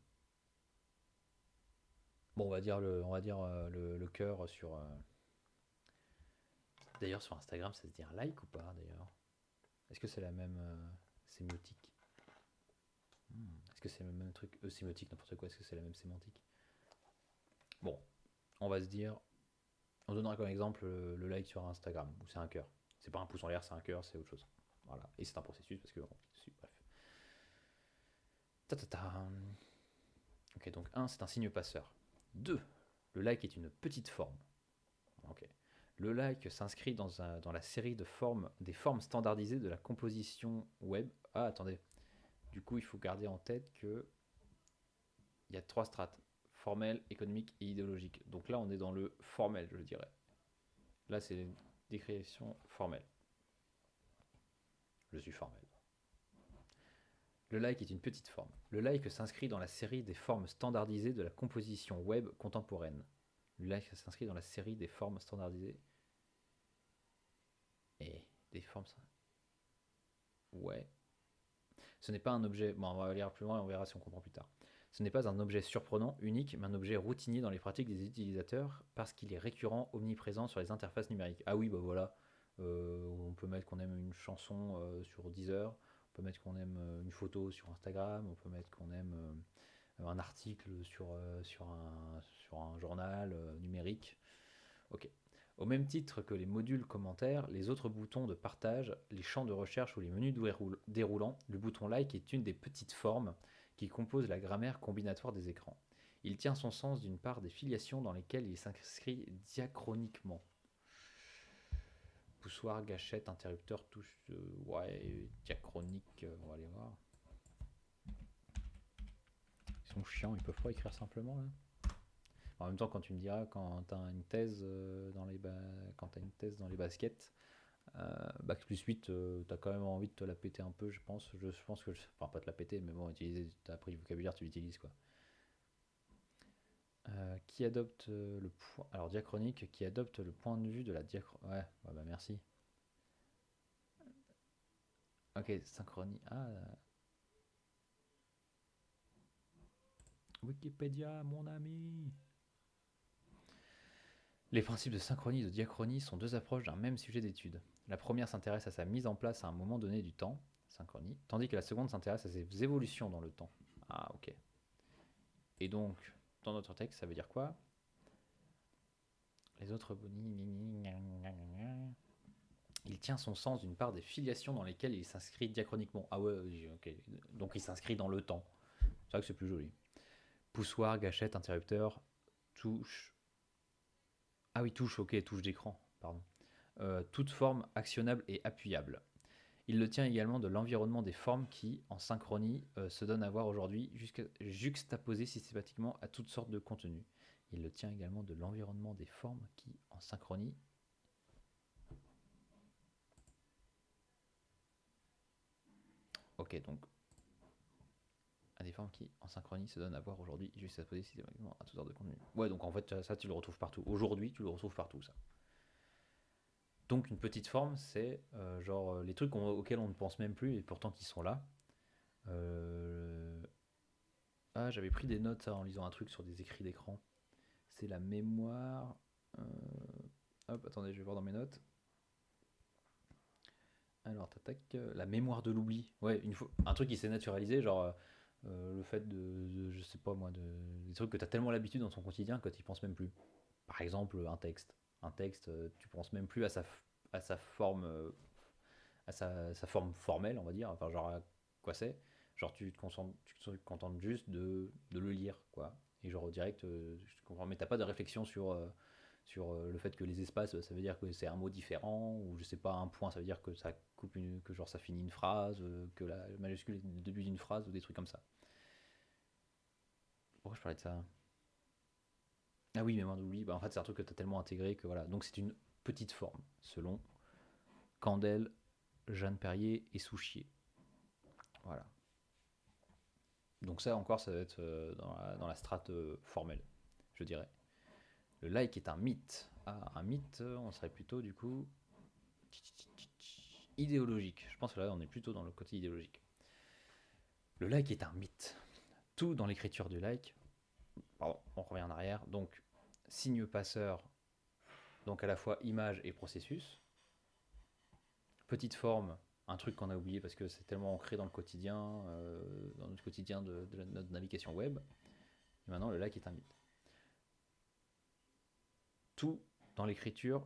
Bon, on va dire le cœur sur. D'ailleurs, sur Instagram, ça se dit un like ou pas d'ailleurs? Est-ce que c'est la même sémiotique? Est-ce que c'est le même truc? Sémiotique, n'importe quoi, est-ce que c'est la même sémantique? Bon, on va se dire. On donnera comme exemple le like sur Instagram, où c'est un cœur. C'est pas un pouce en l'air, c'est un cœur, c'est autre chose. Voilà. Et c'est un processus parce que. Bon, bref. Ta, ta, ta. Ok, donc 1, c'est un signe passeur. 2, le like est une petite forme. Ok. Le like s'inscrit dans la série des formes standardisées de la composition web. Ah, attendez. Du coup, il faut garder en tête que il y a 3 strates. Formel, économique et idéologique. Donc là, on est dans le formel, je dirais. Là, c'est une décréation formelle. Je suis formel. Le like est une petite forme. Le like s'inscrit dans la série des formes standardisées de la composition web contemporaine. Le like s'inscrit dans la série des formes standardisées. Et des formes. Ouais. Ce n'est pas un objet. Bon, on va lire plus loin et on verra si on comprend plus tard. Ce n'est pas un objet surprenant, unique, mais un objet routinier dans les pratiques des utilisateurs parce qu'il est récurrent, omniprésent sur les interfaces numériques. Ah oui, bah voilà. On peut mettre qu'on aime une chanson sur Deezer, on peut mettre qu'on aime une photo sur Instagram, on peut mettre qu'on aime un article sur un journal numérique. Ok. Au même titre que les modules commentaires, les autres boutons de partage, les champs de recherche ou les menus déroulants, le bouton like est une des petites formes qui composent la grammaire combinatoire des écrans. Il tient son sens d'une part des filiations dans lesquelles il s'inscrit diachroniquement. Poussoir, gâchette, interrupteur, touche, ouais, diachronique, on va aller voir. Ils sont chiants, ils peuvent pas écrire simplement là. En même temps, quand tu me diras quand t'as une thèse quand t'as une thèse dans les baskets, Bac plus 8, t'as quand même envie de te la péter un peu, je pense. Je pense que. Enfin, pas te la péter, mais bon, t'as appris le vocabulaire, tu l'utilises quoi. Qui adopte le point. Alors, diachronique, qui adopte le point de vue de la diachronique. Ouais, bah merci. Ok, synchronie. Ah, Wikipédia, mon ami. Les principes de synchronie et de diachronie sont deux approches d'un même sujet d'étude. La première s'intéresse à sa mise en place à un moment donné du temps, synchronie, tandis que la seconde s'intéresse à ses évolutions dans le temps. Ah, ok. Et donc, dans notre texte, ça veut dire quoi? Les autres. Il tient son sens d'une part des filiations dans lesquelles il s'inscrit diachroniquement. Ah ouais, ok. Donc il s'inscrit dans le temps. C'est vrai que c'est plus joli. Poussoir, gâchette, interrupteur, touche. Ah oui, touche, ok, touche d'écran, pardon. Toute forme actionnable et appuyable. Il le tient également de l'environnement des formes qui, en synchronie, se donnent à voir aujourd'hui, juxtaposées systématiquement à toutes sortes de contenus. Il le tient également de l'environnement des formes qui, en synchronie, ok, donc à des formes qui, en synchronie, se donnent à voir aujourd'hui, juxtaposées systématiquement à toutes sortes de contenus. Ouais, donc en fait, ça, tu le retrouves partout. Aujourd'hui, tu le retrouves partout, ça. Donc une petite forme, c'est genre les trucs auxquels on ne pense même plus et pourtant qui sont là. Euh, Ah, j'avais pris des notes en lisant un truc sur des écrits d'écran. C'est la mémoire. euh, Hop, attendez, je vais voir dans mes notes. Alors, tac, la mémoire de l'oubli. Ouais, un truc qui s'est naturalisé, genre le fait je sais pas moi, des trucs que tu as tellement l'habitude dans ton quotidien que tu y penses même plus. Par exemple, un texte. Un texte, tu penses même plus à sa forme, sa forme formelle, on va dire. Enfin, genre à quoi c'est. Genre, tu te contentes juste de le lire, quoi. Et genre, direct, je comprends. Mais t'as pas de réflexion sur le fait que les espaces, ça veut dire que c'est un mot différent, ou je sais pas, un point, ça veut dire que ça que genre ça finit une phrase, que la majuscule est le début d'une phrase, ou des trucs comme ça. Pourquoi je parlais de ça? Ah oui, mémoire d'oubli, bah en fait c'est un truc que tu as tellement intégré que voilà. Donc c'est une petite forme, selon Candel, Jeanne Perrier et Souchier. Voilà. Donc ça encore, ça va être dans la strate formelle, je dirais. Le like est un mythe. Ah, un mythe, on serait plutôt du coup idéologique. Je pense que là, on est plutôt dans le côté idéologique. Le like est un mythe. Tout dans l'écriture du like. Pardon, on revient en arrière. Donc, signe passeur, donc à la fois image et processus. Petite forme, un truc qu'on a oublié parce que c'est tellement ancré dans notre quotidien de notre navigation web. Et maintenant, le like est un mythe. Tout dans l'écriture,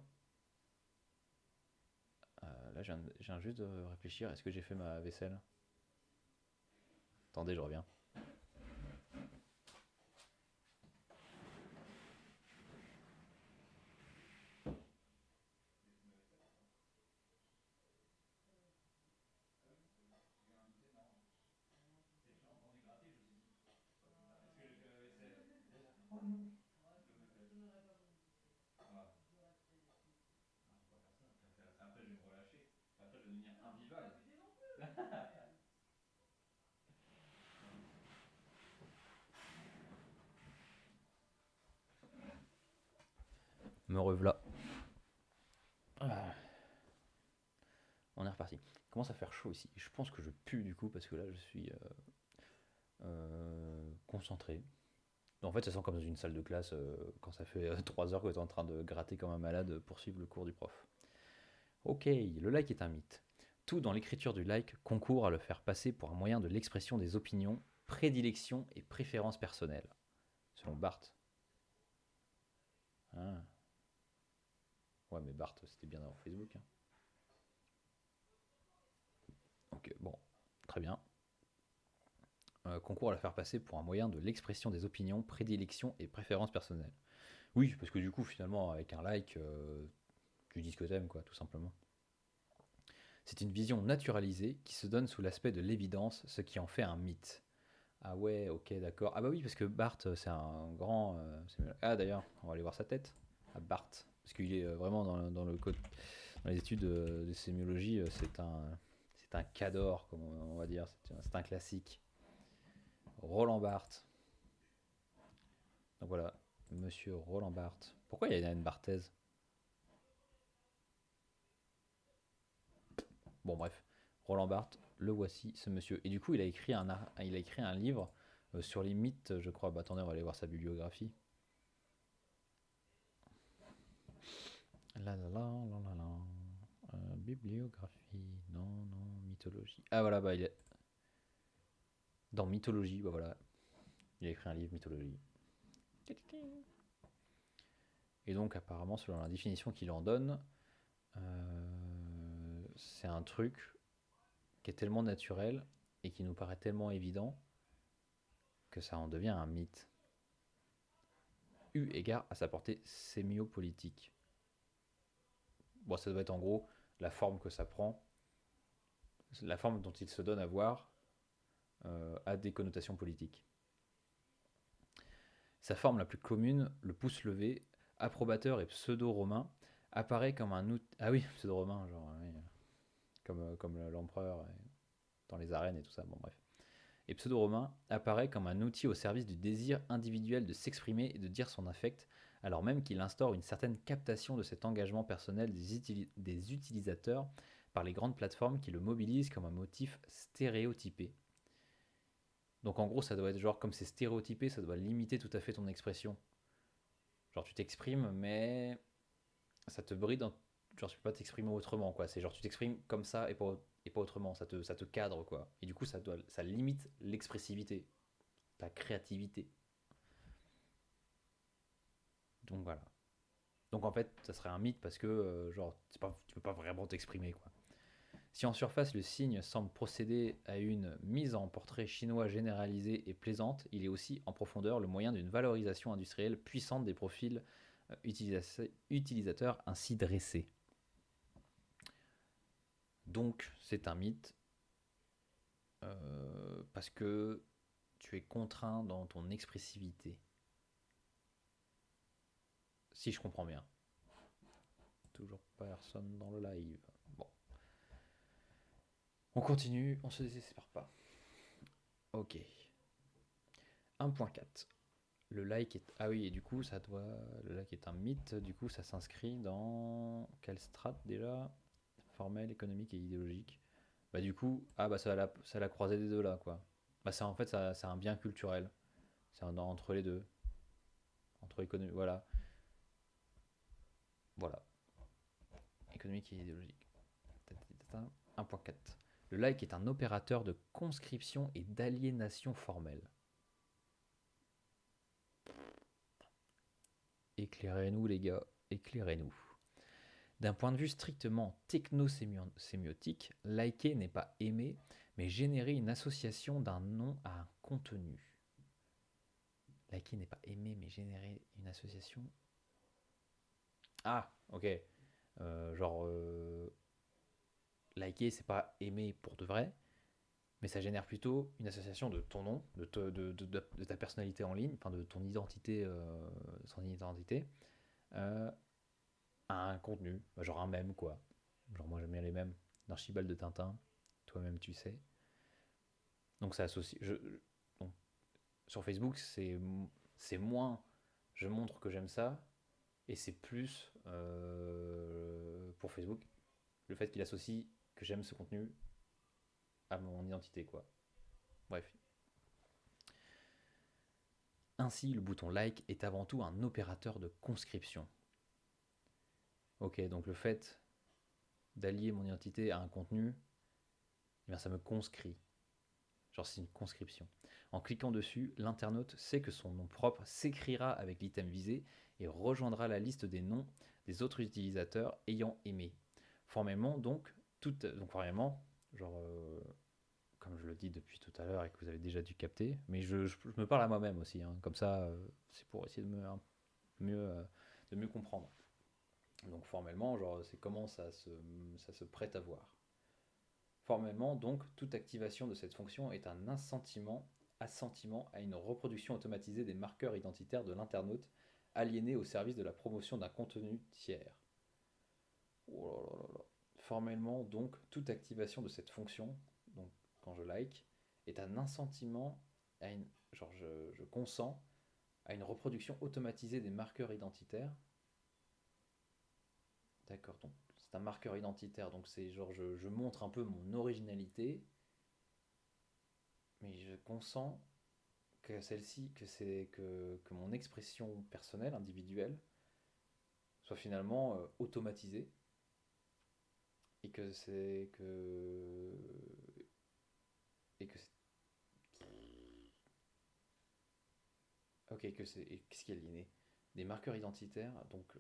là, je viens juste de réfléchir. Est-ce que j'ai fait ma vaisselle? Attendez, je reviens. Après, je vais me relâcher. Après, je vais devenir invivable. Me revoilà. Ah, on est reparti. Il commence à faire chaud ici. Je pense que je pue du coup parce que là je suis concentré. En fait, ça sent comme dans une salle de classe quand ça fait 3 heures que tu es en train de gratter comme un malade pour suivre le cours du prof. Ok, le like est un mythe. Tout dans l'écriture du like concourt à le faire passer pour un moyen de l'expression des opinions, prédilections et préférences personnelles. Selon Barthes. Ah. Ouais, mais Barthes, c'était bien avant Facebook, hein. Ok, bon, très bien. Concourt à le faire passer pour un moyen de l'expression des opinions, prédilections et préférences personnelles. Oui, parce que du coup, finalement, avec un like, tu dis ce que t'aimes, quoi, tout simplement. C'est une vision naturalisée qui se donne sous l'aspect de l'évidence, ce qui en fait un mythe. Ah ouais, ok, d'accord. Ah bah oui, parce que Barthes, c'est un grand... Ah d'ailleurs, on va aller voir sa tête. Ah, Barthes. Parce qu'il est vraiment dans le code, dans les études de sémiologie, c'est un cador, comme on va dire. C'est un classique. Roland Barthes. Donc voilà, monsieur Roland Barthes. Pourquoi il y a une Barthez? Bon, bref. Roland Barthes, le voici, ce monsieur. Et du coup, il a écrit un livre sur les mythes, je crois. Bah, attendez, on va aller voir sa bibliographie. La la la la la la. Bibliographie. Non, non, mythologie. Ah, voilà, bah, il est dans mythologie. Bah, voilà. Il a écrit un livre, mythologie. Et donc, apparemment, selon la définition qu'il en donne, c'est un truc qui est tellement naturel et qui nous paraît tellement évident que ça en devient un mythe, eu égard à sa portée sémiopolitique. Bon, ça doit être en gros la forme que ça prend, la forme dont il se donne à voir a des connotations politiques. Sa forme la plus commune, le pouce levé, approbateur et pseudo-romain, apparaît comme un outil. Ah oui, pseudo-romain, genre, oui, comme l'empereur dans les arènes et tout ça, bon bref. Et pseudo-romain apparaît comme un outil au service du désir individuel de s'exprimer et de dire son affect, alors même qu'il instaure une certaine captation de cet engagement personnel des utilisateurs par les grandes plateformes qui le mobilisent comme un motif stéréotypé. Donc en gros, ça doit être genre, comme c'est stéréotypé, ça doit limiter tout à fait ton expression. Genre tu t'exprimes, mais ça te bride, genre tu peux pas t'exprimer autrement, quoi. C'est genre tu t'exprimes comme ça et pas autrement, ça te cadre, quoi. Et du coup, ça limite l'expressivité, ta créativité. Donc voilà. Donc en fait, ça serait un mythe parce que, genre, tu peux pas vraiment t'exprimer, quoi. Si en surface le signe semble procéder à une mise en portrait chinois généralisée et plaisante, il est aussi en profondeur le moyen d'une valorisation industrielle puissante des profils utilisateurs ainsi dressés. Donc c'est un mythe parce que tu es contraint dans ton expressivité. Si je comprends bien. Toujours personne dans le live. Bon. On continue, on se désespère pas. Ok. 1.4. Le like est... Ah oui, et du coup, ça doit... Le like est un mythe, du coup, ça s'inscrit dans... Quelle strate déjà? Formel, économique et idéologique. Bah du coup, ah bah ça la croisée des deux là, quoi. Bah c'est en fait, c'est un bien culturel. Entre les deux. Entre économie... Voilà. Voilà. Économique et idéologique. 1.4. Le like est un opérateur de conscription et d'aliénation formelle. Éclairez-nous les gars, éclairez-nous. D'un point de vue strictement technosémiotique, liker n'est pas aimer, mais générer une association d'un nom à un contenu. Liker n'est pas aimer, mais générer une association. Ah, ok. Genre, liker, c'est pas aimer pour de vrai, mais ça génère plutôt une association de ton nom, de ta personnalité en ligne, enfin de ton identité, son identité, euh, à un contenu, genre un mème quoi. Genre moi j'aime bien les mèmes d'Archibald de Tintin, toi-même tu sais. Donc ça associe. Donc, sur Facebook, c'est moins je montre que j'aime ça, et c'est plus pour Facebook le fait qu'il associe que j'aime ce contenu à mon identité quoi. Bref. Ainsi, le bouton like est avant tout un opérateur de conscription. Ok, donc le fait d'allier mon identité à un contenu, eh bien ça me conscrit. Genre c'est une conscription. En cliquant dessus, l'internaute sait que son nom propre s'écrira avec l'item visé et rejoindra la liste des noms des autres utilisateurs ayant aimé. Formellement, formellement, genre, comme je le dis depuis tout à l'heure et que vous avez déjà dû capter, mais je me parle à moi-même aussi, hein, comme ça, c'est pour essayer de mieux comprendre. Donc formellement, genre, c'est comment ça se prête à voir. Formellement, donc, toute activation de cette fonction est un assentiment à une reproduction automatisée des marqueurs identitaires de l'internaute aliéné au service de la promotion d'un contenu tiers. Oh là là là là. Formellement, donc, toute activation de cette fonction, donc quand je like, est un assentiment à une. Genre, je consens à une reproduction automatisée des marqueurs identitaires. D'accord, donc c'est un marqueur identitaire, donc c'est genre je montre un peu mon originalité, mais je consens que celle-ci, que mon expression personnelle, individuelle, soit finalement automatisée et que c'est que et que ok que c'est et qu'est-ce qui est aliéné des marqueurs identitaires, donc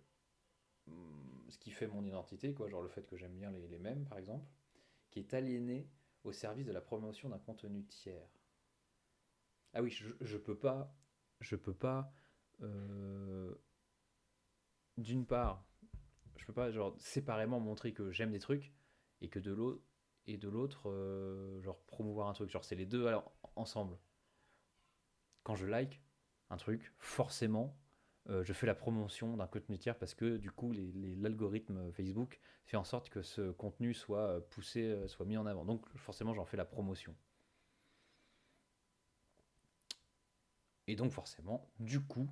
ce qui fait mon identité quoi, genre le fait que j'aime bien les mêmes par exemple, qui est aliéné au service de la promotion d'un contenu tiers. Ah oui, je peux pas euh, d'une part, je peux pas genre séparément montrer que j'aime des trucs et que de l'autre genre promouvoir un truc. Genre c'est les deux alors, ensemble. Quand je like un truc, forcément je fais la promotion d'un contenu tiers parce que du coup l'algorithme Facebook fait en sorte que ce contenu soit poussé, soit mis en avant. Donc forcément j'en fais la promotion. Et donc forcément, du coup,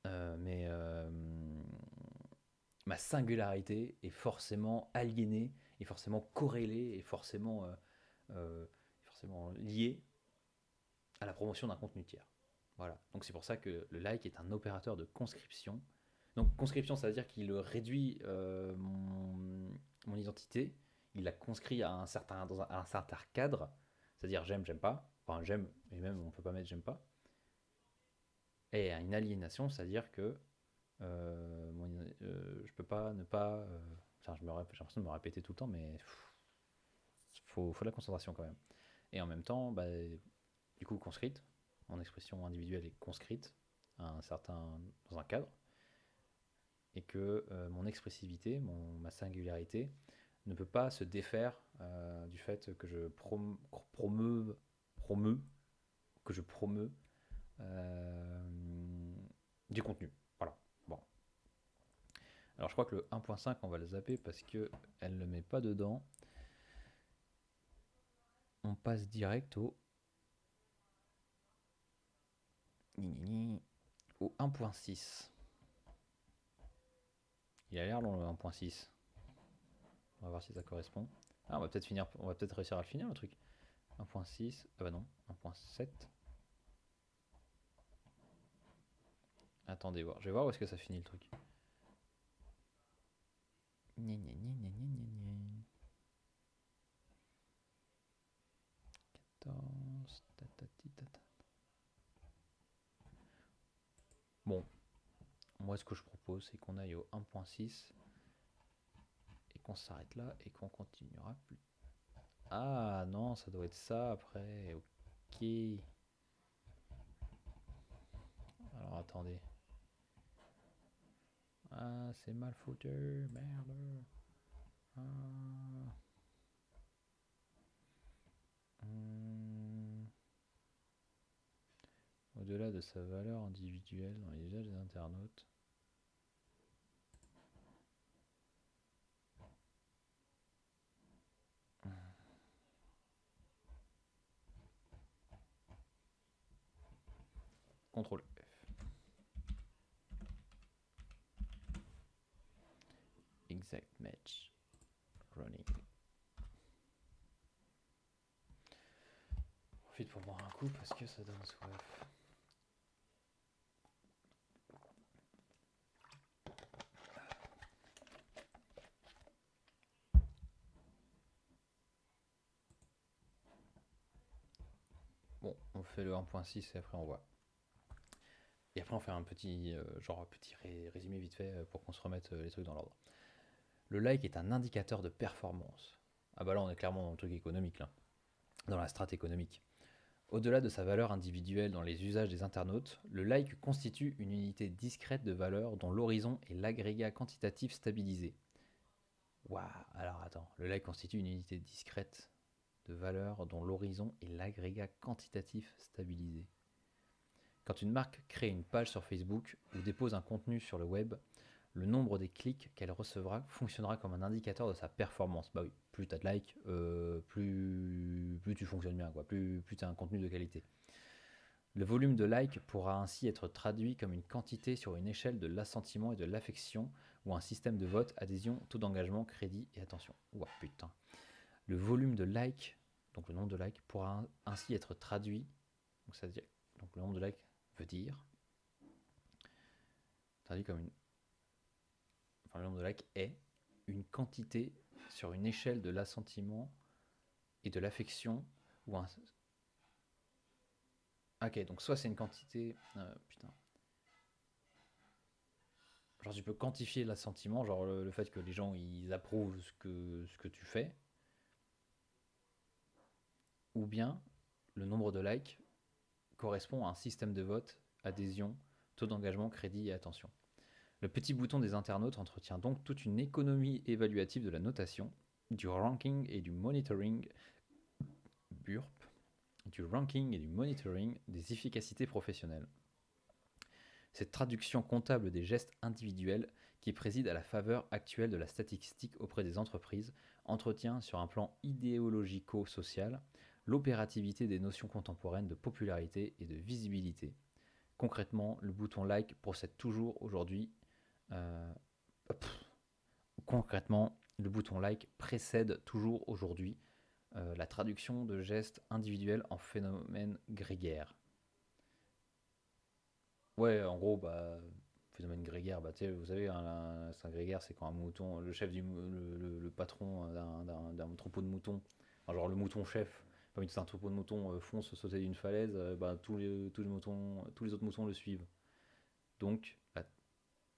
mais ma singularité est forcément aliénée, est forcément corrélée, euh, forcément liée à la promotion d'un contenu tiers. Voilà. Donc c'est pour ça que le like est un opérateur de conscription. Donc conscription, ça veut dire qu'il réduit mon identité, il la conscrit à à un certain cadre, c'est-à-dire j'aime, j'aime pas, enfin j'aime, et même on peut pas mettre j'aime pas, et à une aliénation, c'est-à-dire que je peux pas ne pas. Enfin, j'ai l'impression de me répéter tout le temps, mais faut de la concentration quand même. Et en même temps, bah, du coup, conscrite, mon expression individuelle est conscrite dans un cadre, et que mon expressivité, ma singularité, ne peut pas se défaire du fait que je promeux, que je promeux du contenu. Voilà. Bon. Alors je crois que le 1.5 on va le zapper parce que elle ne le met pas dedans. On passe direct au 1.6. Il a l'air long le 1.6. On va voir si ça correspond. Ah, on va peut-être réussir à le finir le truc. 1.6, ah bah non, 1.7. Attendez voir, je vais voir où est-ce que ça finit le truc. 14, Bon, moi ce que je propose, c'est qu'on aille au 1.6 et qu'on s'arrête là et qu'on continuera plus. Ah non, ça doit être ça après. Ok. Alors attendez. Ah, c'est mal foutu, merde. Ah. Hmm. Au-delà de sa valeur individuelle dans les usages des internautes. CTRL F. Exact match. Running. Profite pour boire un coup parce que ça donne soif. Bon, on fait le 1.6 et après on voit. Et après on fait un petit, petit résumé vite fait pour qu'on se remette les trucs dans l'ordre. Le like est un indicateur de performance. Ah bah là on est clairement dans le truc économique là, dans la strate économique. Au-delà de sa valeur individuelle dans les usages des internautes, le like constitue une unité discrète de valeur dont l'horizon est l'agrégat quantitatif stabilisé. Waouh, alors attends, le like constitue une unité discrète de valeur dont l'horizon est l'agrégat quantitatif stabilisé. Quand une marque crée une page sur Facebook ou dépose un contenu sur le web, le nombre des clics qu'elle recevra fonctionnera comme un indicateur de sa performance. Bah oui, plus tu as de likes, plus tu fonctionnes bien, quoi, plus tu as un contenu de qualité. Le volume de likes pourra ainsi être traduit comme une quantité sur une échelle de l'assentiment et de l'affection ou un système de vote, adhésion, taux d'engagement, crédit et attention. Ouah putain. Le volume de likes, donc le nombre de likes, pourra ainsi être traduit. Donc, donc le nombre de likes veut dire traduit comme une. Enfin, le nombre de likes est une quantité sur une échelle de l'assentiment et de l'affection ou un. Ok, donc soit c'est une quantité. Putain. Genre tu peux quantifier l'assentiment, genre le fait que les gens ils approuvent ce que tu fais, ou bien le nombre de likes correspond à un système de vote, adhésion, taux d'engagement, crédit et attention. Le petit bouton des internautes entretient donc toute une économie évaluative de la notation, du ranking et du monitoring burp, du ranking et du monitoring des efficacités professionnelles. Cette traduction comptable des gestes individuels qui préside à la faveur actuelle de la statistique auprès des entreprises entretient sur un plan idéologico-social l'opérativité des notions contemporaines de popularité et de visibilité. Concrètement, le bouton like procède toujours aujourd'hui. euh, Concrètement, le bouton like précède toujours aujourd'hui la traduction de gestes individuels en phénomène grégaire. Ouais, en gros, bah, phénomène grégaire, bah, vous savez, c'est un grégaire, c'est quand un mouton, le chef le patron d'un troupeau de moutons, enfin, genre le mouton chef, parmi tout un troupeau de moutons fonce sauter d'une falaise, bah, tous les autres moutons le suivent. Donc,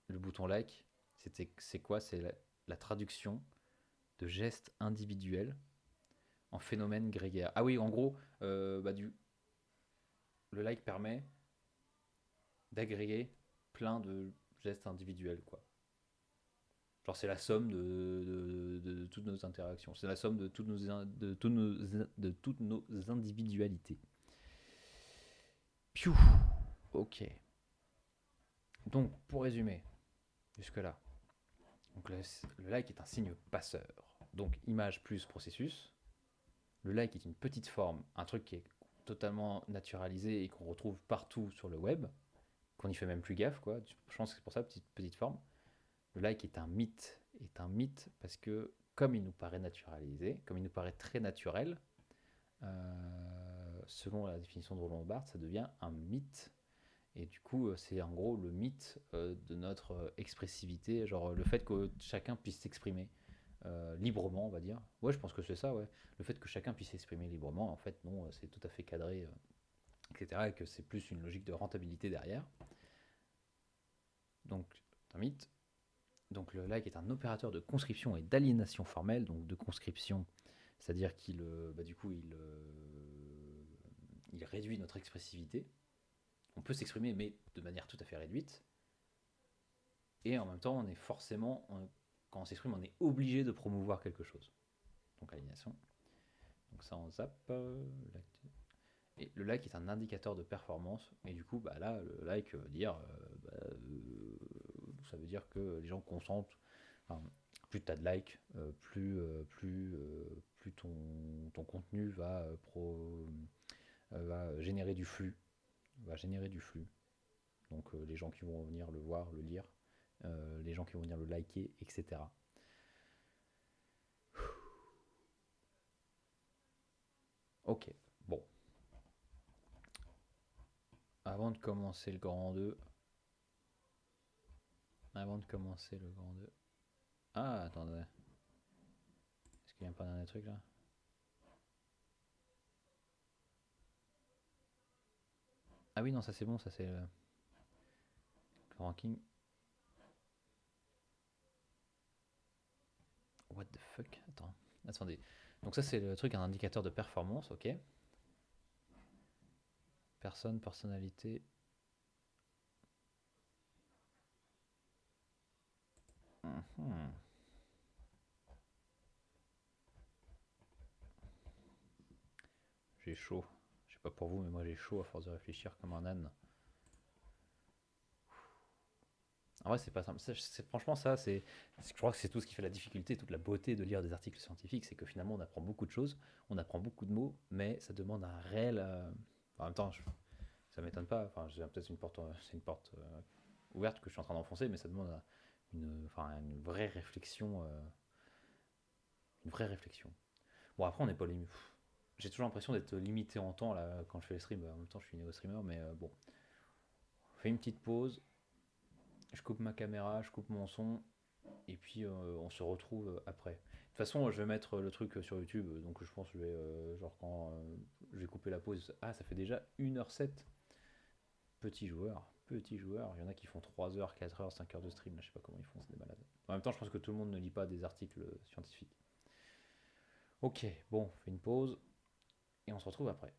le bouton like, c'est quoi? C'est la traduction de gestes individuels en phénomène grégaire. Ah oui, en gros, le like permet d'agréger plein de gestes individuels, quoi. Genre c'est la somme de toutes nos interactions, c'est la somme de toutes nos individualités. Piou. Ok. Donc pour résumer, jusque là, donc le like est un signe passeur. Donc image plus processus. Le like est une petite forme, un truc qui est totalement naturalisé et qu'on retrouve partout sur le web, qu'on y fait même plus gaffe, quoi. Je pense que c'est pour ça, petite forme. Le like est un mythe parce que comme il nous paraît naturalisé, comme il nous paraît très naturel, selon la définition de Roland Barthes, ça devient un mythe. Et du coup, c'est en gros le mythe de notre expressivité, genre le fait que chacun puisse s'exprimer librement, on va dire. Ouais, je pense que c'est ça, ouais. Le fait que chacun puisse s'exprimer librement, en fait, non, c'est tout à fait cadré, etc. Et que c'est plus une logique de rentabilité derrière. Donc, un mythe. Donc le like est un opérateur de conscription et d'aliénation formelle. Donc de conscription, c'est-à-dire qu'il du coup, il réduit notre expressivité. On peut s'exprimer, mais de manière tout à fait réduite. Et en même temps, on est forcément, quand on s'exprime, on est obligé de promouvoir quelque chose. Donc aliénation. Donc ça, on zappe. Et le like est un indicateur de performance. Et du coup, là, le like veut dire, ça veut dire que les gens consentent. Enfin, plus tu as de likes, plus ton contenu va générer du flux. Va générer du flux. Donc les gens qui vont venir le voir, le lire, les gens qui vont venir le liker, etc. Ok, bon. Avant de commencer le grand 2, avant de commencer le grand 2. Ah, attendez. Est-ce qu'il y a pas un dernier truc là? Ah oui, non, ça c'est bon, ça c'est le ranking. What the fuck? Attends, attendez. Donc ça c'est le truc, un indicateur de performance, ok. Personne, personnalité. Mhm. J'ai chaud. Je sais pas pour vous, mais moi j'ai chaud à force de réfléchir comme un âne. En vrai, c'est pas simple. Franchement, ça, je crois que c'est tout ce qui fait la difficulté, toute la beauté de lire des articles scientifiques, c'est que finalement, on apprend beaucoup de choses, on apprend beaucoup de mots, mais ça demande un réel. En même temps, ça m'étonne pas. Enfin, j'ai peut-être c'est une porte ouverte que je suis en train d'enfoncer, mais ça demande une vraie réflexion, une vraie réflexion. Bon, après, on n'est pas limité. J'ai toujours l'impression d'être limité en temps là quand je fais les streams. En même temps, je suis néo-streamer, mais bon. On fait une petite pause. Je coupe ma caméra, je coupe mon son, et puis on se retrouve après. De toute façon, je vais mettre le truc sur YouTube, donc je pense que je vais, genre quand je vais couper la pause. Ah, ça fait déjà 1h07. Petit joueur. Il y en a qui font 3 heures, 4 heures, 5 heures de stream, là, je sais pas comment ils font, c'est des malades. En même temps, je pense que tout le monde ne lit pas des articles scientifiques. Ok, bon, on fait une pause, et on se retrouve après.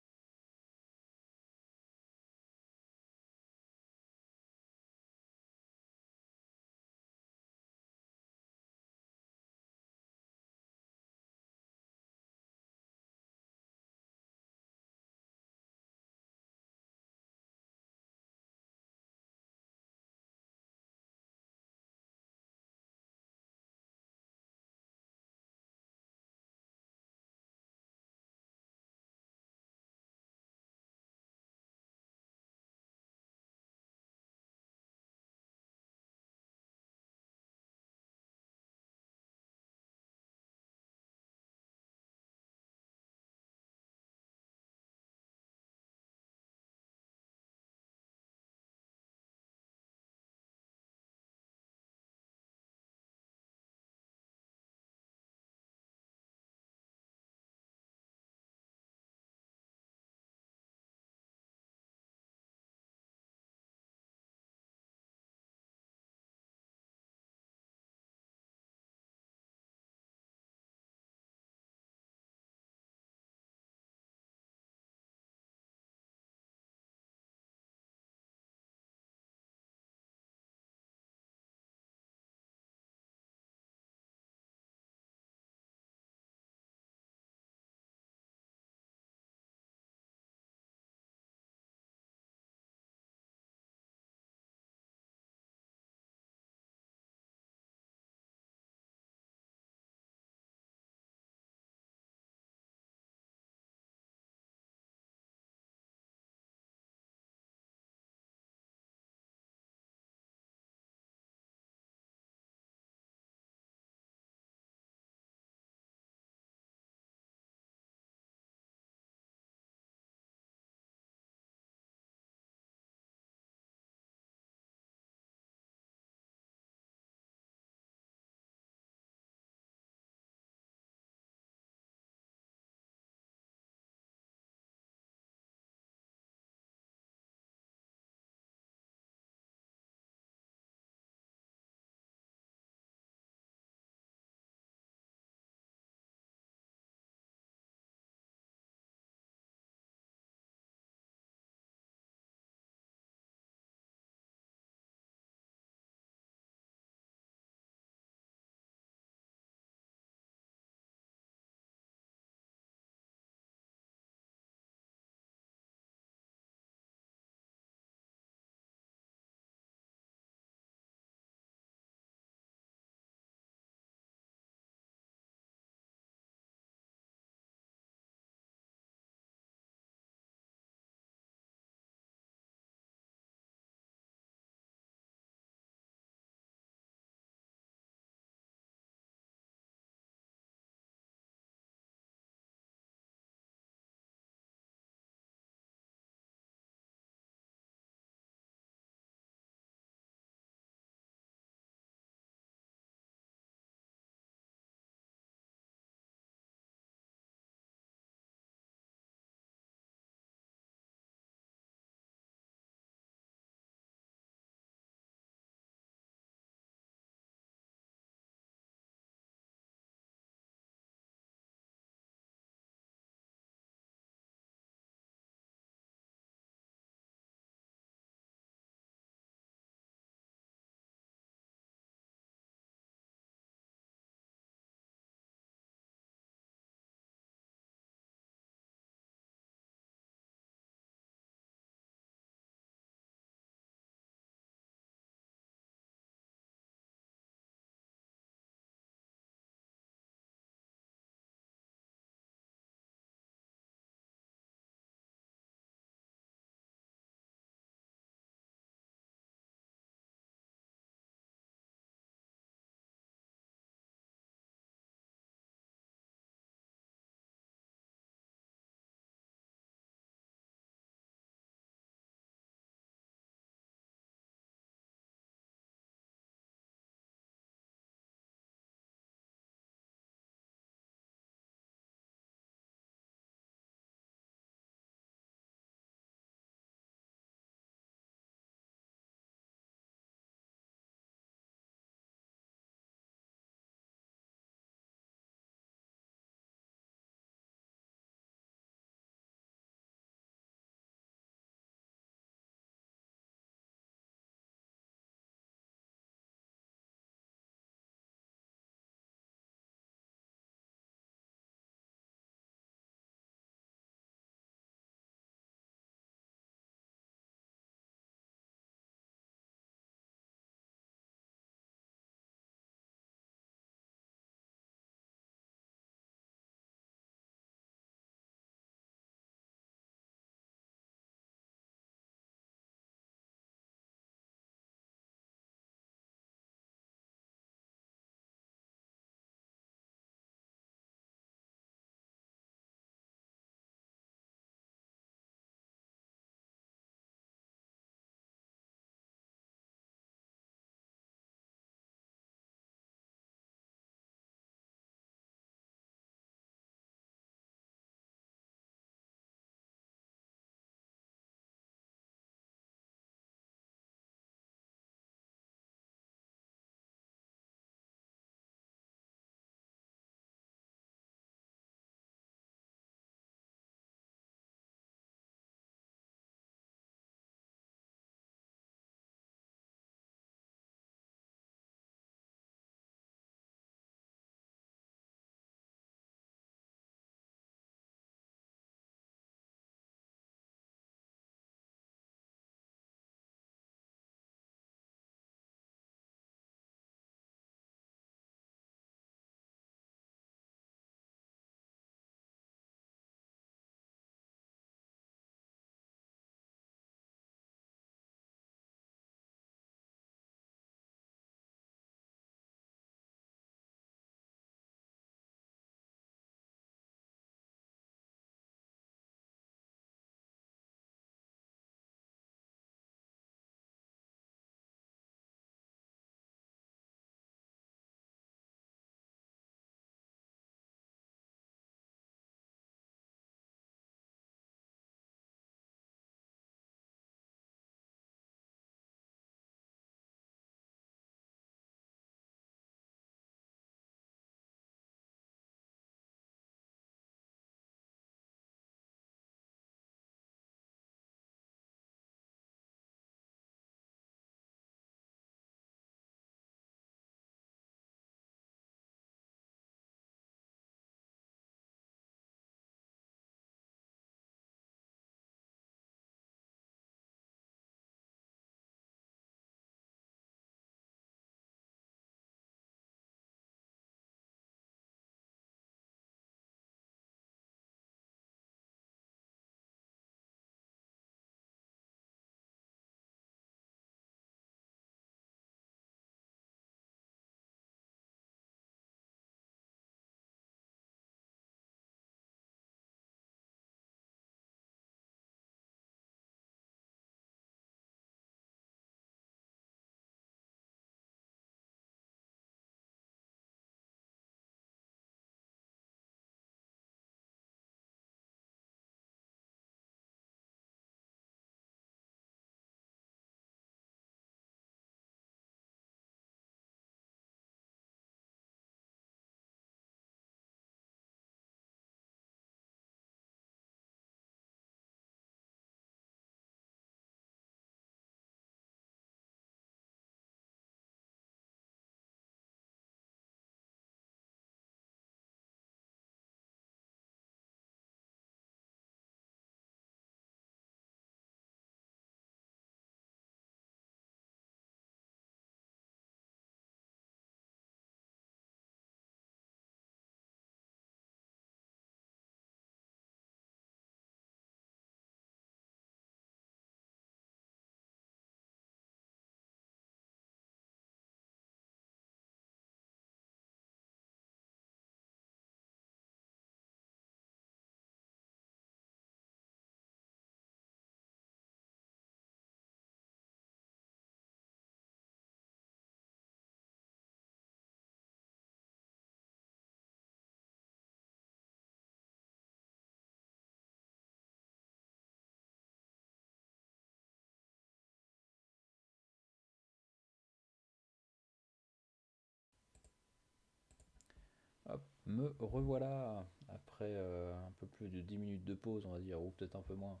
Me revoilà après un peu plus de 10 minutes de pause, on va dire, ou peut-être un peu moins.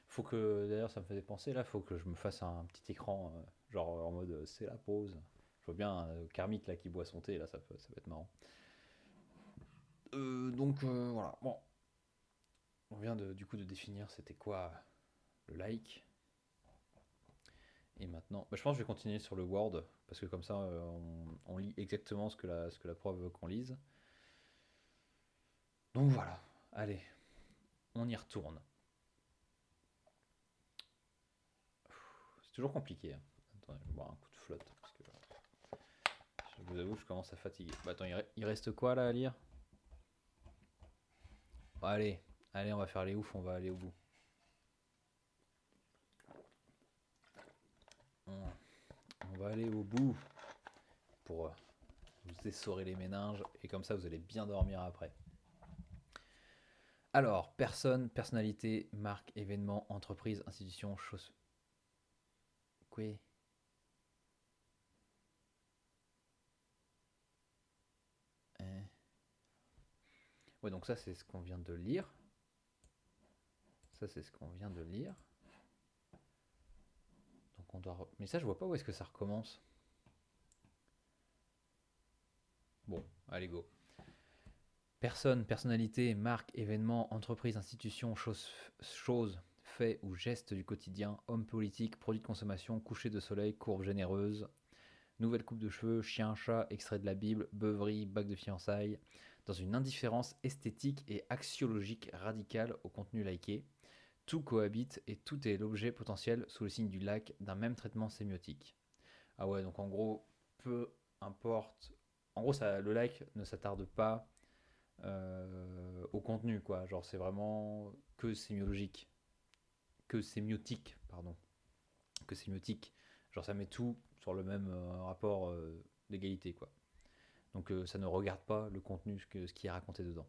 Faut que, d'ailleurs, ça me faisait penser là, faut que je me fasse un petit écran, genre en mode c'est la pause. Je vois bien Kermit là qui boit son thé, là, ça peut être marrant. Donc voilà, bon, on vient du coup de définir c'était quoi le like. Et maintenant, bah, je pense que je vais continuer sur le Word, parce que comme ça on lit exactement ce que la prof veut qu'on lise. Donc voilà, allez, on y retourne. C'est toujours compliqué, hein. Attends, je vais boire un coup de flotte, parce que je vous avoue, je commence à fatiguer. Bah attends, il reste quoi là à lire? Allez, allez, on va faire les oufs, on va aller au bout. On va aller au bout pour vous essorer les méninges, et comme ça vous allez bien dormir après. Alors, personne, personnalité, marque, événement, entreprise, institution, chose. Quoi? Hein. Ouais, donc ça c'est ce qu'on vient de lire. Ça c'est ce qu'on vient de lire. Donc on doit. Mais ça je vois pas où est-ce que ça recommence. Bon, allez go. Personne, personnalité, marque, événement, entreprise, institution, chose, fait ou geste du quotidien, homme politique, produit de consommation, coucher de soleil, courbe généreuse, nouvelle coupe de cheveux, chien, chat, extrait de la Bible, beuverie, bague de fiançailles, dans une indifférence esthétique et axiologique radicale au contenu liké. Tout cohabite et tout est l'objet potentiel sous le signe du like d'un même traitement sémiotique. Ah ouais, donc en gros, peu importe. En gros, ça, le like ne s'attarde pas au contenu, quoi. Genre, c'est vraiment que sémiologique, que sémiotique, pardon, que sémiotique. Genre, ça met tout sur le même rapport d'égalité, quoi. Donc, ça ne regarde pas le contenu, ce qui est raconté dedans.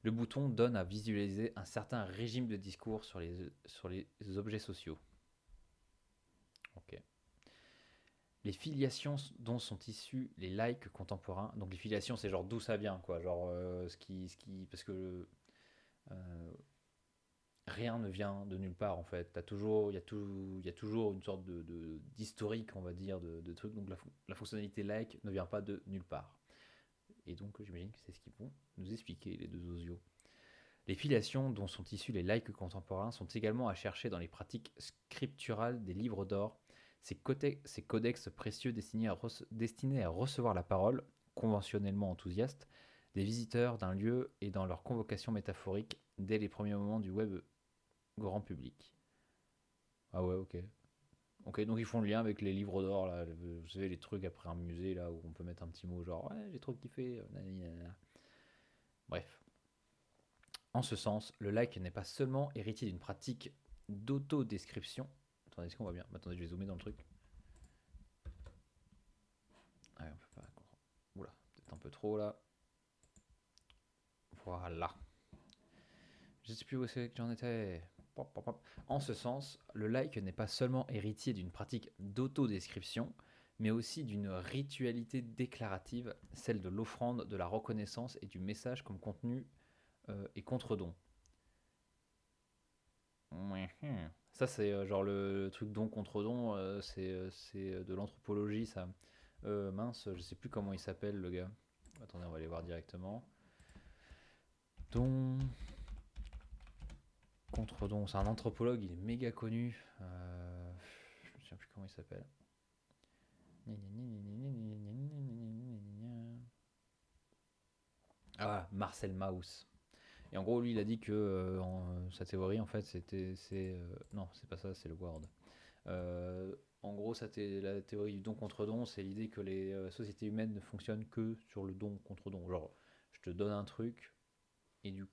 Le bouton donne à visualiser un certain régime de discours sur les objets sociaux. Ok. Les filiations dont sont issus les likes contemporains. Donc les filiations, c'est genre d'où ça vient, quoi. Genre parce que euh, rien ne vient de nulle part en fait. Il y a toujours une sorte d'historique, on va dire, de trucs. Donc la fonctionnalité like ne vient pas de nulle part. Et donc j'imagine que c'est ce qu'ils vont nous expliquer les deux osios. Les filiations dont sont issus les laïcs contemporains sont également à chercher dans les pratiques scripturales des livres d'or, ces codex précieux destinés à recevoir la parole, conventionnellement enthousiaste, des visiteurs d'un lieu et dans leur convocation métaphorique dès les premiers moments du web grand public. Ah ouais, ok. Ok, donc ils font le lien avec les livres d'or, là, vous savez, les trucs après un musée, là, où on peut mettre un petit mot genre, ouais, j'ai trop kiffé, nanana. Bref. En ce sens, le like n'est pas seulement héritier d'une pratique d'autodescription. Attendez, est-ce qu'on voit bien? Attendez, je vais zoomer dans le truc. Ah, on peut pas. Oula, peut-être un peu trop là. Voilà. Je sais plus où c'est que j'en étais. Pop, pop, pop. En ce sens, le like n'est pas seulement héritier d'une pratique d'autodescription, mais aussi d'une ritualité déclarative, celle de l'offrande, de la reconnaissance et du message comme contenu et contre-don. Ça, c'est genre le truc don contre don, c'est de l'anthropologie, ça. Mince, je sais plus comment il s'appelle le gars. Attendez, on va aller voir directement. Don contre don, c'est un anthropologue, il est méga connu. Je me souviens plus comment il s'appelle. Ah, Marcel Mauss. Et en gros, lui, il a dit que sa théorie, en fait, non, c'est pas ça, c'est le Word. En gros, la théorie du don contre don, c'est l'idée que les sociétés humaines ne fonctionnent que sur le don contre don. Genre, je te donne un truc et il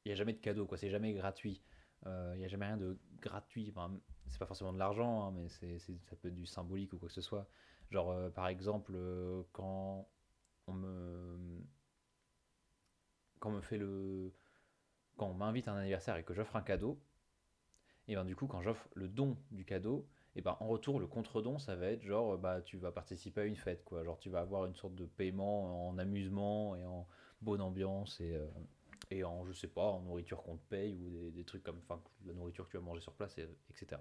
n'y a jamais de cadeau, quoi. C'est jamais gratuit. Il n'y a jamais rien de gratuit. Enfin, c'est pas forcément de l'argent, hein, mais ça peut être du symbolique ou quoi que ce soit. Genre, par exemple, on me, quand on me fait le, quand on m'invite à un anniversaire et que j'offre un cadeau, et ben du coup, quand j'offre le don du cadeau, Et ben en retour, le contre-don, ça va être genre, bah tu vas participer à une fête, quoi. Genre tu vas avoir une sorte de paiement en amusement et en bonne ambiance et en, je sais pas, en nourriture qu'on te paye ou des trucs comme, enfin, la nourriture que tu vas manger sur place, etc.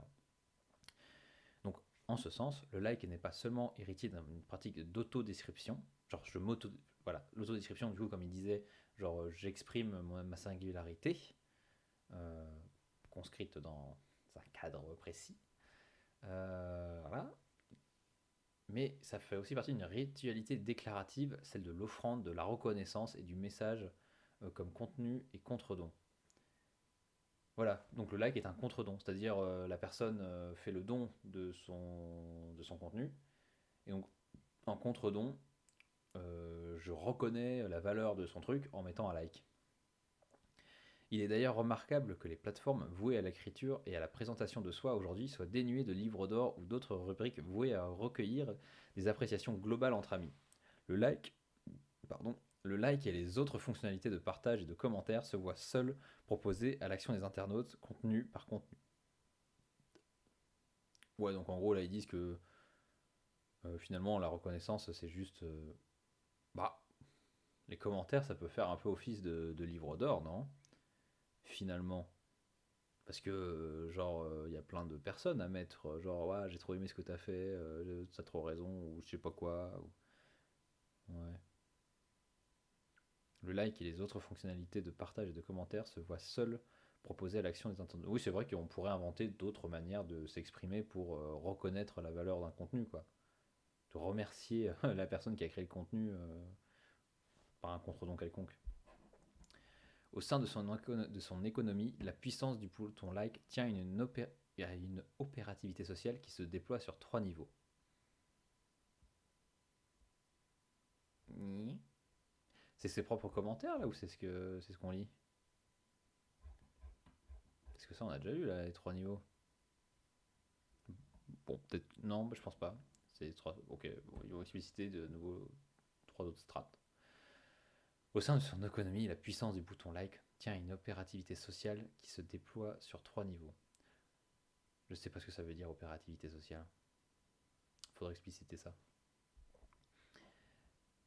Donc, en ce sens, le like n'est pas seulement héritier d'une pratique d'autodescription, genre je m'auto... Voilà, l'autodescription, du coup, comme il disait, genre j'exprime ma singularité, euh, conscrite dans un cadre précis, voilà. Mais ça fait aussi partie d'une ritualité déclarative, celle de l'offrande, de la reconnaissance et du message comme contenu et contre-don. Voilà, donc le like est un contre-don, c'est-à-dire la personne fait le don de son contenu, et donc en contre-don, je reconnais la valeur de son truc en mettant un like. Il est d'ailleurs remarquable que les plateformes vouées à l'écriture et à la présentation de soi aujourd'hui soient dénuées de livres d'or ou d'autres rubriques vouées à recueillir des appréciations globales entre amis. Le like, pardon, le like et les autres fonctionnalités de partage et de commentaires se voient seuls proposés à l'action des internautes, contenu par contenu. Ouais, donc en gros là ils disent que finalement la reconnaissance c'est juste... bah, les commentaires ça peut faire un peu office de livre d'or, non? Finalement. Parce que, genre, il y a plein de personnes à mettre, genre, ouais, j'ai trop aimé ce que t'as fait, t'as trop raison, ou je sais pas quoi. Ouais. Le like et les autres fonctionnalités de partage et de commentaires se voient seuls proposés à l'action des internautes. Oui, c'est vrai qu'on pourrait inventer d'autres manières de s'exprimer pour reconnaître la valeur d'un contenu, quoi. De remercier la personne qui a créé le contenu par un contre-don quelconque. Au sein de son économie, la puissance du bouton like tient à une opérativité sociale qui se déploie sur trois niveaux. C'est ses propres commentaires là ou c'est ce qu'on lit? Parce que ça on a déjà lu là les trois niveaux. Bon peut-être non, mais je pense pas. C'est trois. Ok, bon, ils vont expliciter de nouveau trois autres strates. Au sein de son économie, la puissance du bouton like tient à une opérativité sociale qui se déploie sur trois niveaux. Je sais pas ce que ça veut dire opérativité sociale. Faudrait expliciter ça.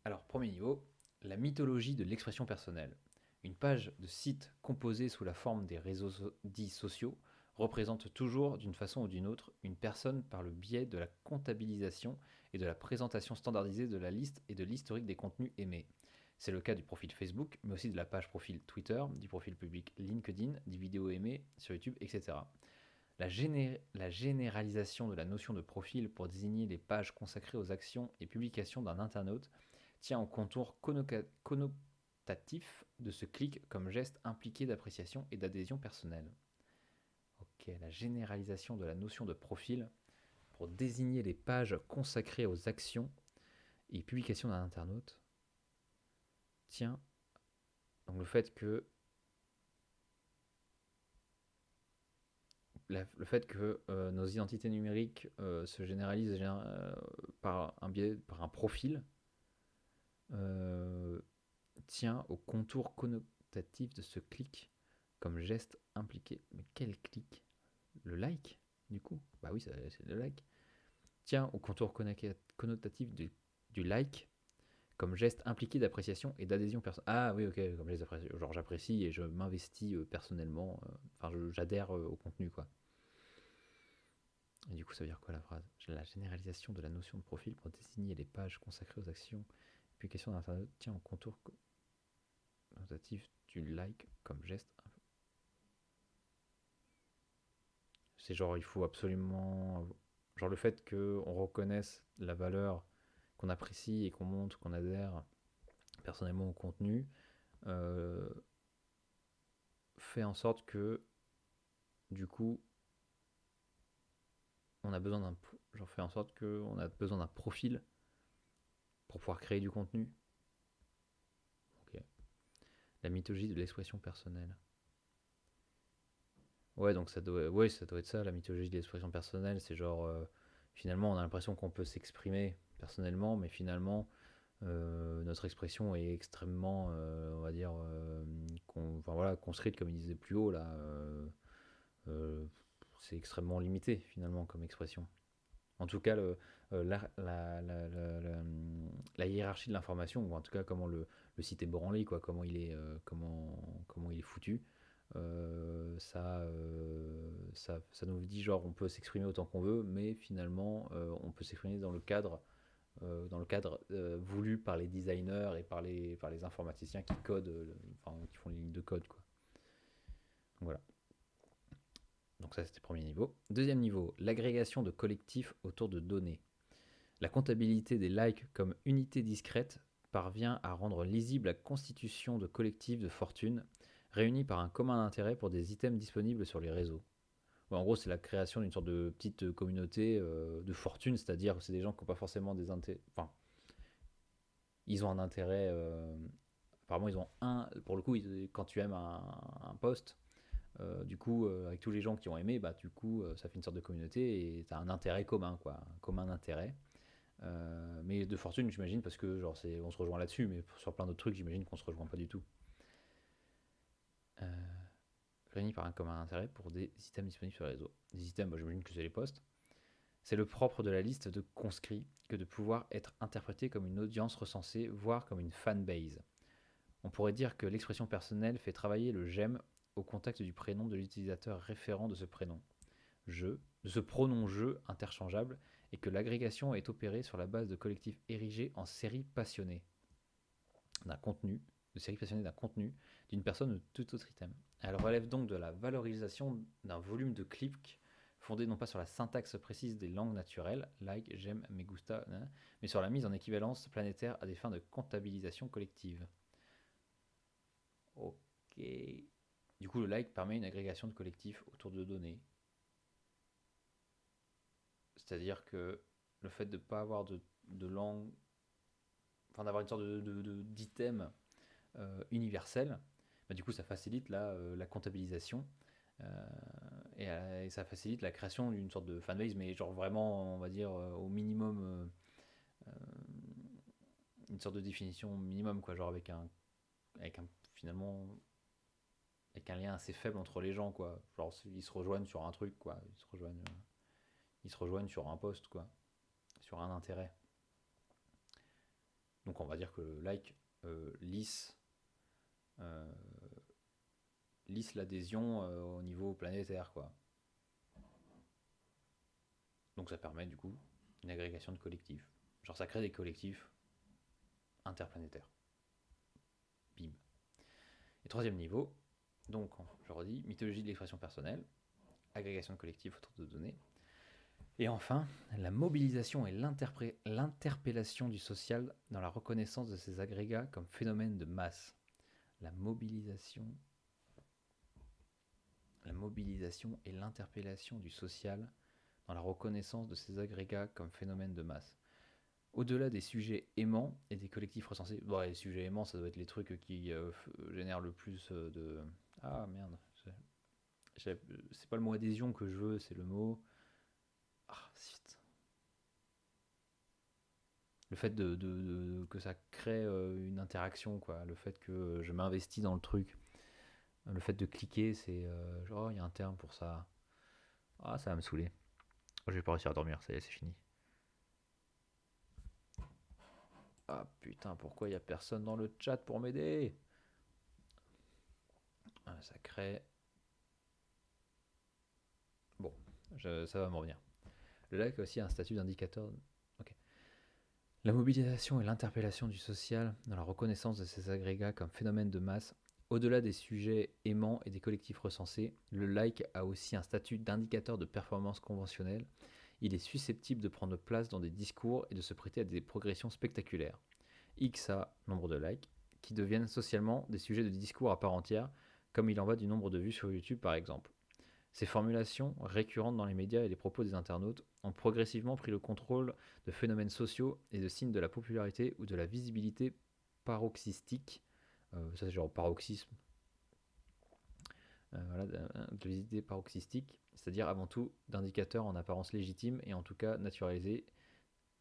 Alors premier niveau, la mythologie de l'expression personnelle. Une page de site composée sous la forme des réseaux dits sociaux représente toujours, d'une façon ou d'une autre, une personne par le biais de la comptabilisation et de la présentation standardisée de la liste et de l'historique des contenus aimés. C'est le cas du profil Facebook, mais aussi de la page profil Twitter, du profil public LinkedIn, des vidéos aimées sur YouTube, etc. La généralisation de la notion de profil pour désigner les pages consacrées aux actions et publications d'un internaute tient au contour connotatif de ce clic comme geste impliqué d'appréciation et d'adhésion personnelle. Ok, la généralisation de la notion de profil pour désigner les pages consacrées aux actions et publications d'un internaute tient donc le fait que le fait que nos identités numériques se généralisent par un biais, par un profil, euh, tient au contour connotatif de ce clic comme geste impliqué. Mais quel clic? Le like, du coup? Bah oui, c'est le like. Tient au contour connotatif du like comme geste impliqué d'appréciation et d'adhésion personnelle. Ah oui, ok, comme geste d'appréciation. Genre j'apprécie et je m'investis personnellement. Enfin, j'adhère au contenu, quoi. Et du coup, ça veut dire quoi la phrase? La généralisation de la notion de profil pour désigner les pages consacrées aux actions et publications d'internet tient au contour connotatif du like comme geste. C'est genre, il faut absolument. Genre, le fait qu'on reconnaisse la valeur qu'on apprécie et qu'on montre, qu'on adhère personnellement au contenu, euh, fait en sorte que, du coup, on a besoin d'un. Genre, fait en sorte qu'on a besoin d'un profil pour pouvoir créer du contenu. Ok. La mythologie de l'expression personnelle. Ouais, donc ça doit être ça, la mythologie de l'expression personnelle. C'est genre, finalement, on a l'impression qu'on peut s'exprimer personnellement, mais finalement, notre expression est extrêmement, on va dire, enfin, voilà, construite, comme il disait plus haut, là. Euh, c'est extrêmement limité, finalement, comme expression. En tout cas, la hiérarchie de l'information, ou en tout cas comment le site est branlé, quoi, comment il est foutu, ça nous dit genre on peut s'exprimer autant qu'on veut, mais finalement on peut s'exprimer dans le cadre voulu par les designers et par les informaticiens qui codent, enfin, qui font les lignes de code, quoi. Donc voilà. Donc ça c'était le premier niveau. Deuxième niveau, l'agrégation de collectifs autour de données. La comptabilité des likes comme unité discrète parvient à rendre lisible la constitution de collectifs de fortune réunis par un commun intérêt pour des items disponibles sur les réseaux. Ouais, en gros, c'est la création d'une sorte de petite communauté de fortune, c'est-à-dire que c'est des gens qui n'ont pas forcément des intérêts. Enfin, ils ont un intérêt. Apparemment, ils ont un. Pour le coup, quand tu aimes un post, du coup, avec tous les gens qui ont aimé, bah, du coup, ça fait une sorte de communauté et tu as un intérêt commun, quoi. Un commun intérêt. Mais de fortune, j'imagine, parce que genre, on se rejoint là-dessus, mais sur plein d'autres trucs, j'imagine qu'on se rejoint pas du tout. Euh, Réunis par un commun intérêt pour des items disponibles sur les réseaux. Des items, bah, j'imagine que c'est les posts. C'est le propre de la liste de conscrits que de pouvoir être interprété comme une audience recensée, voire comme une fanbase. On pourrait dire que l'expression personnelle fait travailler le j'aime au contact du prénom de l'utilisateur référent de ce prénom, de ce pronom je interchangeable, et que l'agrégation est opérée sur la base de collectifs érigés en séries passionnées d'un contenu, de séries passionnées d'un contenu, d'une personne ou de tout autre item. Elle relève donc de la valorisation d'un volume de clics fondé non pas sur la syntaxe précise des langues naturelles, like, j'aime, me gusta, mais sur la mise en équivalence planétaire à des fins de comptabilisation collective. Ok. Du coup, le like permet une agrégation de collectifs autour de données. C'est-à-dire que le fait de ne pas avoir de langue, enfin d'avoir une sorte d'item universel, bah, du coup ça facilite la comptabilisation euh, et ça facilite la création d'une sorte de fanbase, mais genre vraiment, on va dire, au minimum, une sorte de définition minimum, quoi, genre avec un finalement, avec un lien assez faible entre les gens, quoi. Genre ils se rejoignent sur un truc, quoi. Ils se rejoignent sur un post, quoi, sur un intérêt. Donc on va dire que le like lisse, euh, lisse l'adhésion au niveau planétaire, quoi. Donc ça permet du coup une agrégation de collectifs. Genre ça crée des collectifs interplanétaires. Bim. Et troisième niveau, donc je redis, mythologie de l'expression personnelle, agrégation de collectifs autour de données. Et enfin, la mobilisation et l'interpellation du social dans la reconnaissance de ces agrégats comme phénomène de masse. La mobilisation et l'interpellation du social dans la reconnaissance de ces agrégats comme phénomène de masse. Au-delà des sujets aimants et des collectifs recensés, bon, les sujets aimants, ça doit être les trucs qui génèrent le plus de. Ah merde, c'est pas le mot adhésion que je veux, c'est le mot. Ah, zut. Le fait que ça crée une interaction, quoi. Le fait que je m'investis dans le truc. Le fait de cliquer, c'est genre, il y a un terme pour ça. Ah, ça va me saouler. Je vais pas réussir à dormir, ça y est, c'est fini. Ah putain, pourquoi il y a personne dans le chat pour m'aider? Ça crée. Bon, ça va me revenir. Le like a aussi un statut d'indicateur. Ok. La mobilisation et l'interpellation du social dans la reconnaissance de ces agrégats comme phénomène de masse. Au-delà des sujets aimants et des collectifs recensés, le like a aussi un statut d'indicateur de performance conventionnelle. Il est susceptible de prendre place dans des discours et de se prêter à des progressions spectaculaires. XA, nombre de likes, qui deviennent socialement des sujets de discours à part entière, comme il en va du nombre de vues sur YouTube par exemple. Ces formulations, récurrentes dans les médias et les propos des internautes, ont progressivement pris le contrôle de phénomènes sociaux et de signes de la popularité ou de la visibilité paroxystique. Ça c'est genre paroxysme. Voilà, de visibilité paroxystique, c'est-à-dire avant tout d'indicateurs en apparence légitimes et en tout cas naturalisés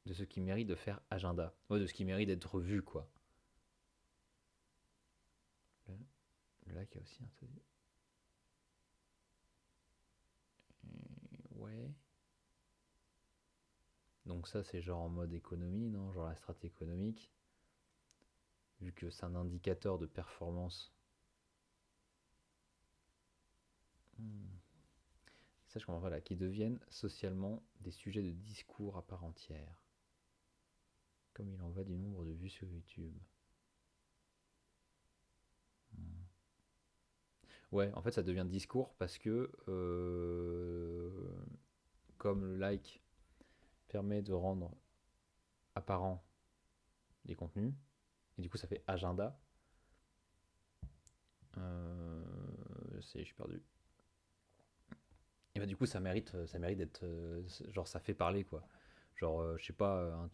de ce qui mérite de faire agenda. Ouais, de ce qui mérite d'être vu, quoi. Le like a aussi un. Ouais. donc ça c'est genre en mode économie, non? Genre la strate économique, vu que c'est un indicateur de performance. Hmm. Ça je comprends pas là, qui deviennent socialement des sujets de discours à part entière, comme il en va du nombre de vues sur YouTube. Hmm. Ouais, en fait ça devient discours parce que comme le like permet de rendre apparent les contenus, et du coup ça fait agenda. Je suis perdu. Et bah du coup ça mérite d'être, genre ça fait parler quoi. Genre je sais pas,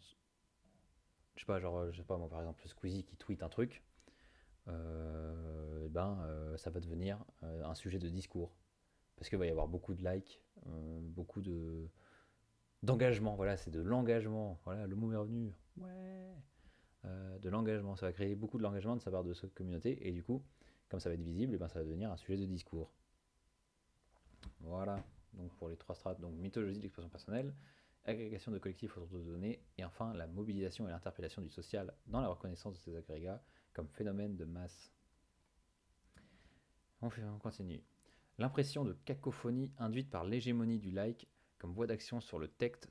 genre je sais pas moi par exemple Squeezie qui tweet un truc, ça va devenir un sujet de discours parce qu'il va y avoir beaucoup de likes, beaucoup de d'engagement. Voilà, c'est de l'engagement. Voilà, le mot est revenu. Ouais. De l'engagement, ça va créer beaucoup de l'engagement de sa part de cette communauté et du coup, comme ça va être visible, et ben ça va devenir un sujet de discours. Voilà, donc pour les trois strates, donc mythologie de l'expression personnelle, agrégation de collectifs autour de données, et enfin la mobilisation et l'interpellation du social dans la reconnaissance de ces agrégats comme phénomène de masse. On continue. L'impression de cacophonie induite par l'hégémonie du like comme voie d'action sur le texte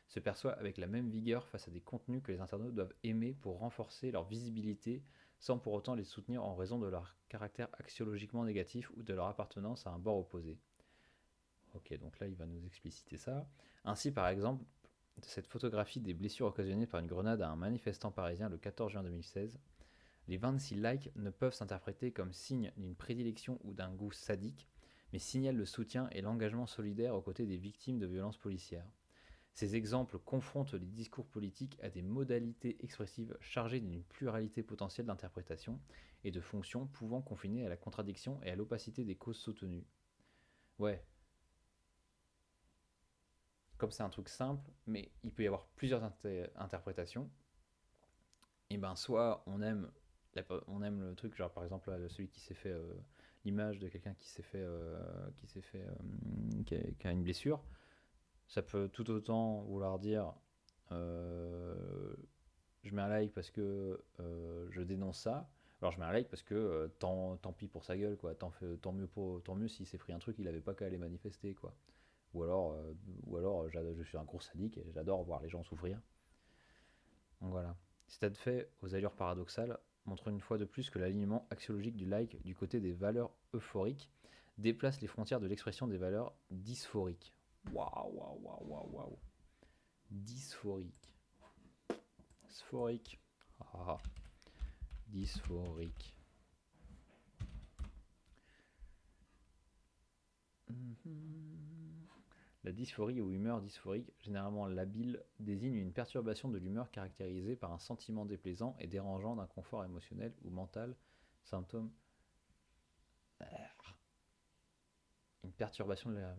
se perçoit avec la même vigueur face à des contenus que les internautes doivent aimer pour renforcer leur visibilité sans pour autant les soutenir en raison de leur caractère axiologiquement négatif ou de leur appartenance à un bord opposé. Ok, donc là il va nous expliciter ça. Ainsi par exemple, cette photographie des blessures occasionnées par une grenade à un manifestant parisien le 14 juin 2016, les 26 likes ne peuvent s'interpréter comme signe d'une prédilection ou d'un goût sadique, mais signalent le soutien et l'engagement solidaire aux côtés des victimes de violences policières. Ces exemples confrontent les discours politiques à des modalités expressives chargées d'une pluralité potentielle d'interprétation et de fonctions pouvant confiner à la contradiction et à l'opacité des causes soutenues. Ouais, comme c'est un truc simple, mais il peut y avoir plusieurs interprétations, et ben soit on aime le truc, genre par exemple celui qui s'est fait l'image de quelqu'un qui a une blessure, ça peut tout autant vouloir dire euh, je mets un like parce que je dénonce ça. Alors je mets un like parce que tant pis pour sa gueule quoi, tant mieux s'il s'est pris un truc, il avait pas qu'à aller manifester quoi. Ou alors, je suis un gros sadique et j'adore voir les gens souffrir. Donc voilà. Cet fait aux allures paradoxales montre une fois de plus que l'alignement axiologique du like du côté des valeurs euphoriques déplace les frontières de l'expression des valeurs dysphoriques. Waouh, waouh, waouh, waouh, waouh. Dysphorique. Sphorique. Ah, dysphorique. La dysphorie ou humeur dysphorique, généralement labile, désigne une perturbation de l'humeur caractérisée par un sentiment déplaisant et dérangeant d'inconfort émotionnel ou mental, symptôme. Une perturbation de l'humeur.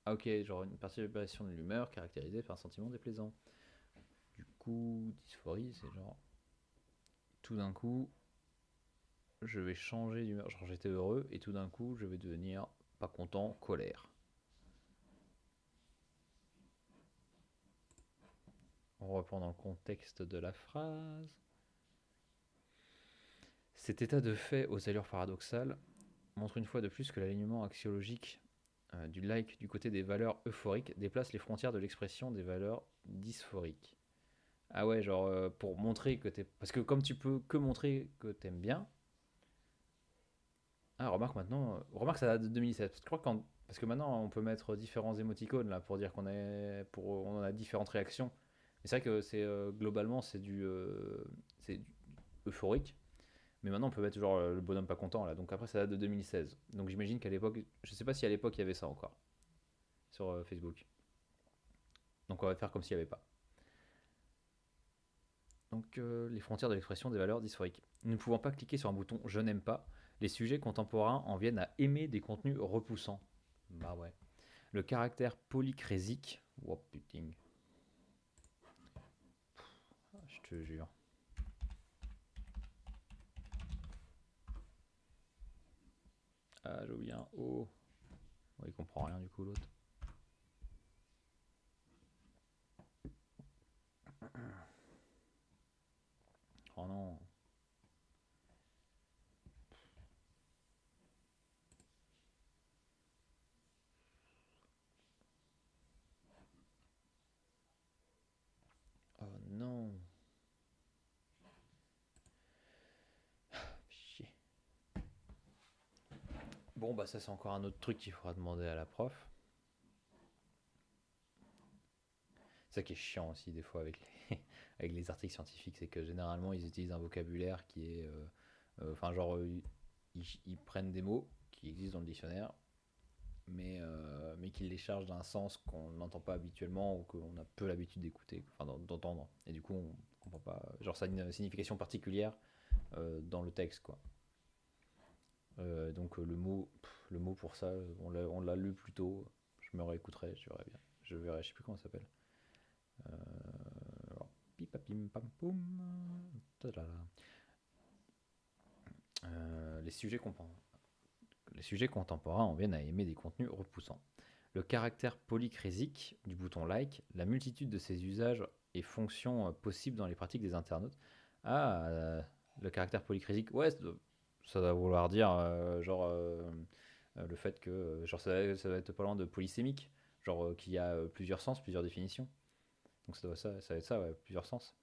Ah ok, genre une perturbation de l'humeur caractérisée par un sentiment déplaisant. Du coup, dysphorie, c'est genre tout d'un coup, je vais changer d'humeur. Genre j'étais heureux et tout d'un coup, je vais devenir pas content, colère. On reprend dans le contexte de la phrase. Cet état de fait aux allures paradoxales montre une fois de plus que l'alignement axiologique du like du côté des valeurs euphoriques déplace les frontières de l'expression des valeurs dysphoriques. Ah ouais, genre pour montrer que t'es... Parce que comme tu peux que montrer que t'aimes bien... Ah, remarque maintenant... Remarque ça date de 2017. Parce que, parce que maintenant on peut mettre différents émoticônes là pour dire on a différentes réactions. Mais c'est vrai que c'est globalement c'est du euphorique. Mais maintenant, on peut mettre genre le bonhomme pas content là. Donc après, ça date de 2016. Donc j'imagine qu'à l'époque, je sais pas si à l'époque il y avait ça encore sur Facebook. Donc on va faire comme s'il n'y avait pas. Donc les frontières de l'expression des valeurs dysphoriques. Ne pouvant pas cliquer sur un bouton je n'aime pas, les sujets contemporains en viennent à aimer des contenus repoussants. Bah ouais. Le caractère polycrésique. Oh putain. Je te jure. Ah, j'ai oublié un O. Ouais, il comprend rien du coup l'autre. Oh non. Oh non. Chier. Bon, bah ça c'est encore un autre truc qu'il faudra demander à la prof. C'est ça qui est chiant aussi des fois avec avec les articles scientifiques, c'est que généralement ils utilisent un vocabulaire qui est... Enfin genre, ils prennent des mots qui existent dans le dictionnaire, mais qu'ils les chargent d'un sens qu'on n'entend pas habituellement ou qu'on a peu l'habitude d'écouter, enfin d'entendre. Et du coup on comprend pas... Genre ça a une signification particulière dans le texte, quoi. Donc le mot pour ça, on l'a lu plus tôt. Je me réécouterai, je verrai bien. Je verrai, je sais plus comment ça s'appelle. Alors, pipapim pam poum. Tadala. Les sujets comprennent. Les sujets contemporains en viennent à aimer des contenus repoussants. Le caractère polycrésique du bouton like, la multitude de ses usages et fonctions possibles dans les pratiques des internautes. Ah, le caractère polycrésique, ouais, ça doit vouloir dire le fait que genre ça doit être pas loin de polysémique, genre qu'il y a plusieurs sens, plusieurs définitions. Donc ça va être ça, ouais, plusieurs sens.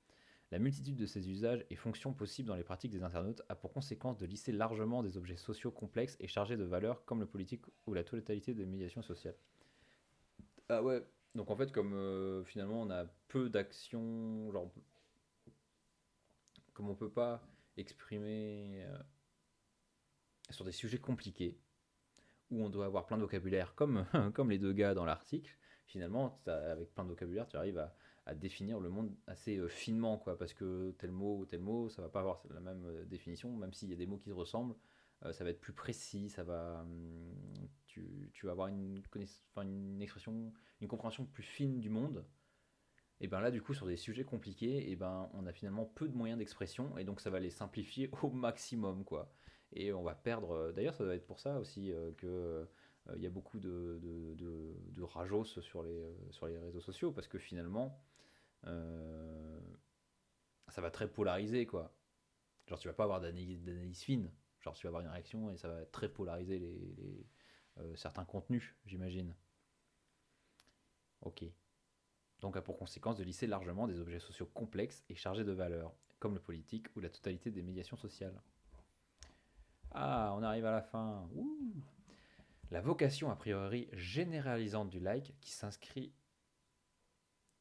La multitude de ces usages et fonctions possibles dans les pratiques des internautes a pour conséquence de lisser largement des objets sociaux complexes et chargés de valeurs comme le politique ou la totalité des médiations sociales. Ah ouais, donc en fait comme finalement on a peu d'actions, genre comme on peut pas exprimer sur des sujets compliqués, où on doit avoir plein de vocabulaire comme, comme les deux gars dans l'article, finalement avec plein de vocabulaire tu arrives à définir le monde assez finement, quoi, parce que tel mot ou tel mot ça va pas avoir la même définition, même s'il y a des mots qui se ressemblent, ça va être plus précis, ça va tu vas avoir enfin, une expression, une compréhension plus fine du monde. Et ben là du coup sur des sujets compliqués, et ben on a finalement peu de moyens d'expression et donc ça va les simplifier au maximum, quoi. Et on va perdre, d'ailleurs ça doit être pour ça aussi que il y a beaucoup de rajos sur les réseaux sociaux, parce que finalement euh, ça va très polariser, quoi. Genre tu vas pas avoir d'analyse fine, genre tu vas avoir une réaction et ça va très polariser certains contenus, j'imagine. Ok. Donc a pour conséquence de lisser largement des objets sociaux complexes et chargés de valeurs, comme le politique ou la totalité des médiations sociales. Ah, on arrive à la fin. Ouh. La vocation a priori généralisante du like qui s'inscrit...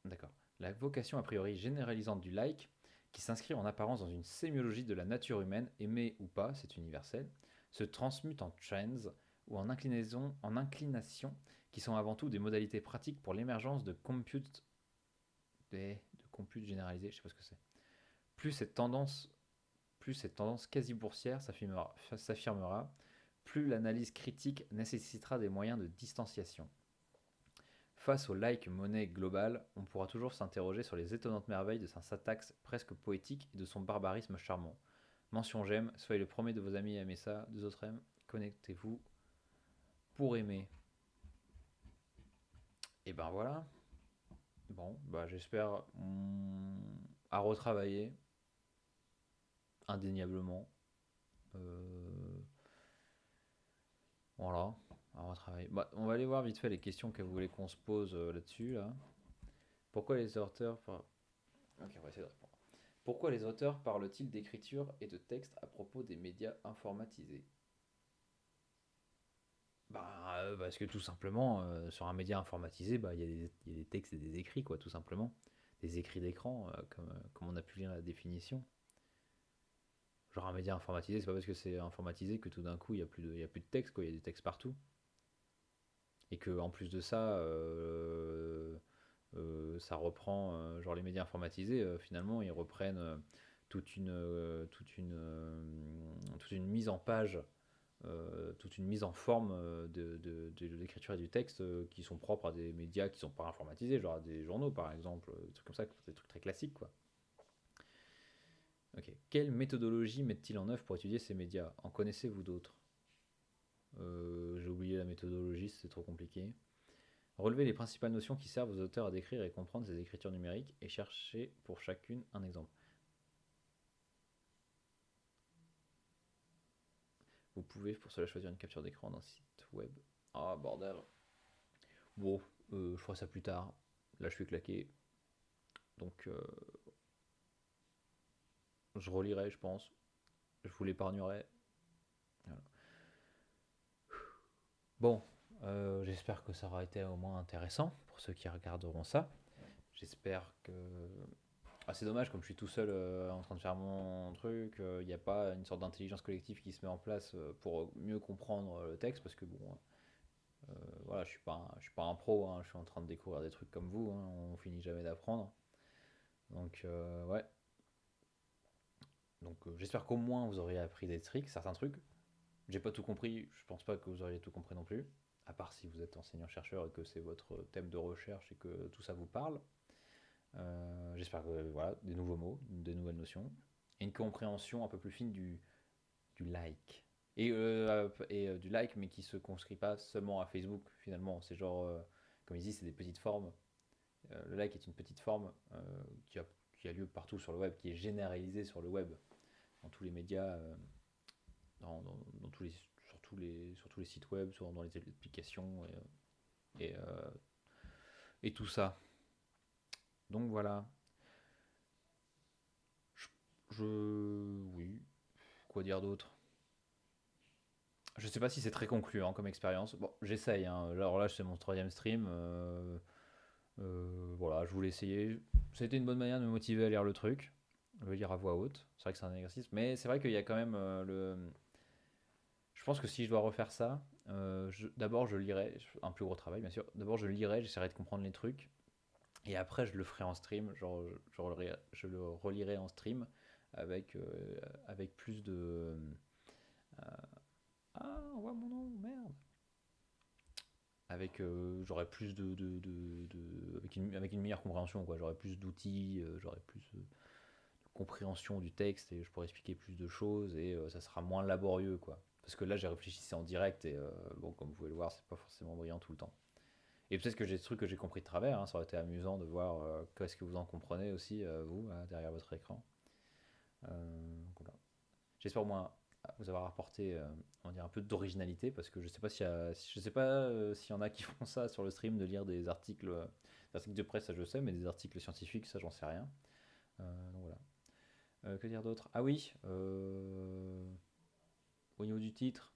D'accord. La vocation a priori généralisante du like qui s'inscrit en apparence dans une sémiologie de la nature humaine, aimée ou pas, c'est universel, se transmute en trends ou en inclination qui sont avant tout des modalités pratiques pour l'émergence de compute généralisé, je sais pas ce que c'est. Plus cette tendance, plus cette tendance quasi boursière s'affirmera, plus l'analyse critique nécessitera des moyens de distanciation. Face au like-monnaie global, on pourra toujours s'interroger sur les étonnantes merveilles de sa syntaxe presque poétique et de son barbarisme charmant. Mention j'aime, soyez le premier de vos amis à aimer ça, deux autres aiment, connectez-vous pour aimer. Et ben voilà. Bon, bah j'espère à retravailler, indéniablement. Euh, Voilà, à retravailler. Bah, on va aller voir vite fait les questions que vous voulez qu'on se pose là-dessus. Là. Pourquoi les auteurs... Ok, on va essayer de répondre. Pourquoi les auteurs parlent-ils d'écriture et de texte à propos des médias informatisés? Bah, parce que tout simplement, sur un média informatisé, bah, il y a des textes et des écrits, quoi, tout simplement. Des écrits d'écran, comme on a pu lire la définition. Genre un média informatisé, c'est pas parce que c'est informatisé que tout d'un coup il y a plus de texte, quoi, il y a des textes partout. Et que en plus de ça, ça reprend, genre les médias informatisés, finalement, ils reprennent toute une mise en page, toute une mise en forme de l'écriture et du texte qui sont propres à des médias qui sont pas informatisés, genre à des journaux par exemple, des trucs comme ça, des trucs très classiques, quoi. Ok. Quelle méthodologie mettent-ils en œuvre pour étudier ces médias? En connaissez-vous d'autres? J'ai oublié la méthodologie, c'est trop compliqué. Relevez les principales notions qui servent aux auteurs à décrire et comprendre ces écritures numériques et cherchez pour chacune un exemple. Vous pouvez pour cela choisir une capture d'écran d'un site web. Ah, bordel. Bon, je ferai ça plus tard. Là, je suis claqué. Donc, je relirai, je pense. Je vous l'épargnerai. Voilà. Bon, j'espère que ça aura été au moins intéressant pour ceux qui regarderont ça. J'espère que. Ah, c'est dommage, comme je suis tout seul en train de faire mon truc, il n'y a pas une sorte d'intelligence collective qui se met en place pour mieux comprendre le texte, parce que bon, voilà, je suis pas un pro, hein, je suis en train de découvrir des trucs comme vous, hein, on finit jamais d'apprendre. Donc, ouais. Donc, j'espère qu'au moins vous aurez appris des tricks, certains trucs. J'ai pas tout compris, je pense pas que vous auriez tout compris non plus, à part si vous êtes enseignant-chercheur et que c'est votre thème de recherche et que tout ça vous parle. J'espère que voilà, des nouveaux mots, des nouvelles notions, et une compréhension un peu plus fine du like. Et du like, mais qui se conscrit pas seulement à Facebook finalement. C'est genre, comme ils disent, c'est des petites formes. Le like est une petite forme qui a lieu partout sur le web, qui est généralisée sur le web, dans tous les médias, dans tous les, sur tous les sites web, dans les applications et, euh, et tout ça. Donc voilà. Oui. Quoi dire d'autre? Je sais pas si c'est très concluant comme expérience. Bon, j'essaye, hein. Alors là, c'est mon troisième stream. Voilà, je voulais essayer. C'était une bonne manière de me motiver à lire le truc, le lire à voix haute. C'est vrai que c'est un exercice, mais c'est vrai qu'il y a quand même le. Je pense que si je dois refaire ça, d'abord je lirai, un plus gros travail bien sûr. D'abord je lirai, j'essaierai de comprendre les trucs, et après je le ferai en stream. Genre, je le relirai en stream avec plus de. Ah, on voit mon nom, merde. Avec j'aurais plus avec une meilleure compréhension, quoi. J'aurais plus d'outils, j'aurais plus de compréhension du texte et je pourrais expliquer plus de choses et ça sera moins laborieux, quoi. Parce que là j'ai réfléchi en direct et bon, comme vous pouvez le voir, c'est pas forcément brillant tout le temps. Et peut-être que j'ai des trucs que j'ai compris de travers, hein. Ça aurait été amusant de voir qu'est-ce que vous en comprenez aussi, vous, derrière votre écran. Voilà. J'espère au moins vous avoir apporté on va dire un peu d'originalité, parce que je sais pas je sais pas s'il y en a qui font ça sur le stream, de lire des articles de presse, ça je sais, mais des articles scientifiques, ça j'en sais rien. Donc voilà. Que dire d'autre? Ah oui, au niveau du titre,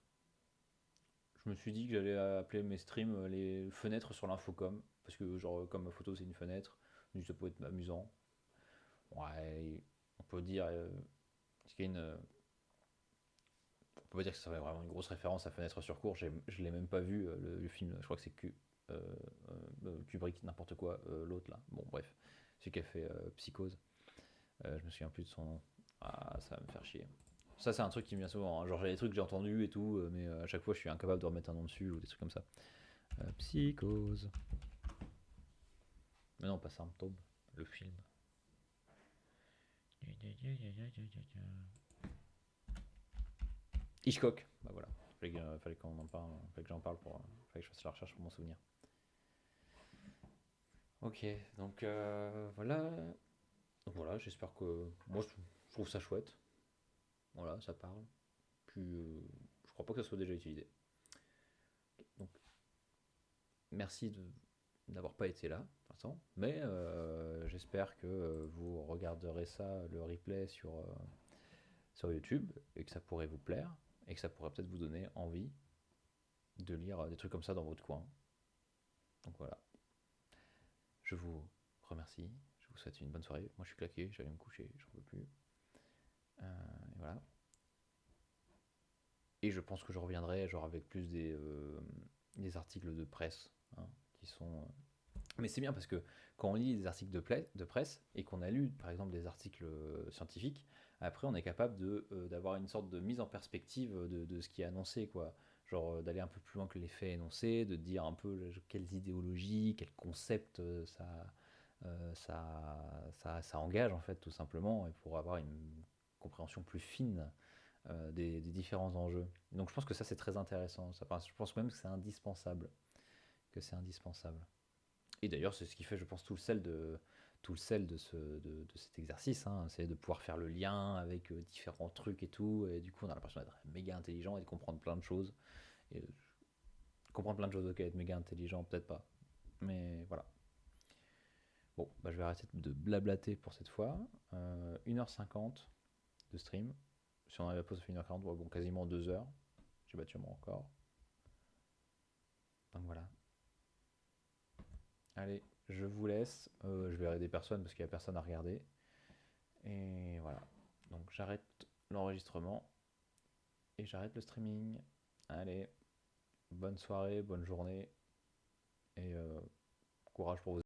je me suis dit que j'allais appeler mes streams les fenêtres sur l'infocom, parce que genre comme ma photo c'est une fenêtre, donc ça peut être amusant. Ouais, on peut dire qu'il y a une, on peut pas dire que ça serait vraiment une grosse référence à Fenêtre sur cour. Je l'ai même pas vu le film. Je crois que c'est Kubrick, n'importe quoi, l'autre là. Bon, bref, celui qui a fait Psychose. Je me souviens plus de son nom. Ah, ça va me faire chier. Ça, c'est un truc qui me vient souvent, hein. Genre, j'ai des trucs que j'ai entendus et tout, mais à chaque fois, je suis incapable de remettre un nom dessus ou des trucs comme ça. Psychose. Mais non, pas Symptôme, le film. Hitchcock. Bah voilà. Fallait qu'on en parle. Fallait que j'en parle fallait que je fasse la recherche pour m'en souvenir. Ok, donc voilà. Donc voilà, j'espère que. Moi, je trouve ça chouette. Voilà, ça parle. Puis, je crois pas que ça soit déjà utilisé. Donc, merci d'avoir pas été là, de toute façon. Mais j'espère que vous regarderez ça, le replay sur YouTube, et que ça pourrait vous plaire, et que ça pourrait peut-être vous donner envie de lire des trucs comme ça dans votre coin. Donc voilà. Je vous remercie. Je vous souhaite une bonne soirée. Moi, je suis claqué, j'allais me coucher, j'en peux plus. Et voilà. Et je pense que je reviendrai genre avec plus des articles de presse, hein, qui sont. Mais c'est bien parce que quand on lit des articles de presse et qu'on a lu par exemple des articles scientifiques, après on est capable d'avoir une sorte de mise en perspective de ce qui est annoncé, quoi. Genre d'aller un peu plus loin que les faits énoncés, de dire un peu quelles idéologies, quels concepts ça engage en fait tout simplement, et pour avoir une compréhension plus fine des différents enjeux. Donc je pense que ça c'est très intéressant. Je pense même que c'est indispensable. que c'est indispensable. Et d'ailleurs, c'est ce qui fait, je pense, tout le sel de cet exercice, hein, c'est de pouvoir faire le lien avec différents trucs et tout, et du coup, on a l'impression d'être méga intelligent et de comprendre plein de choses. Et comprendre plein de choses, ok, être méga intelligent, peut-être pas. Mais voilà. Bon, bah, je vais arrêter de blablater pour cette fois. 1h50 de stream. Si on arrive à poser 1h40, bon, quasiment 2 heures. J'ai battu mon record. Donc voilà. Allez, je vous laisse. Je verrai des personnes parce qu'il n'y a personne à regarder. Et voilà. Donc j'arrête l'enregistrement et j'arrête le streaming. Allez, bonne soirée, bonne journée et courage pour vos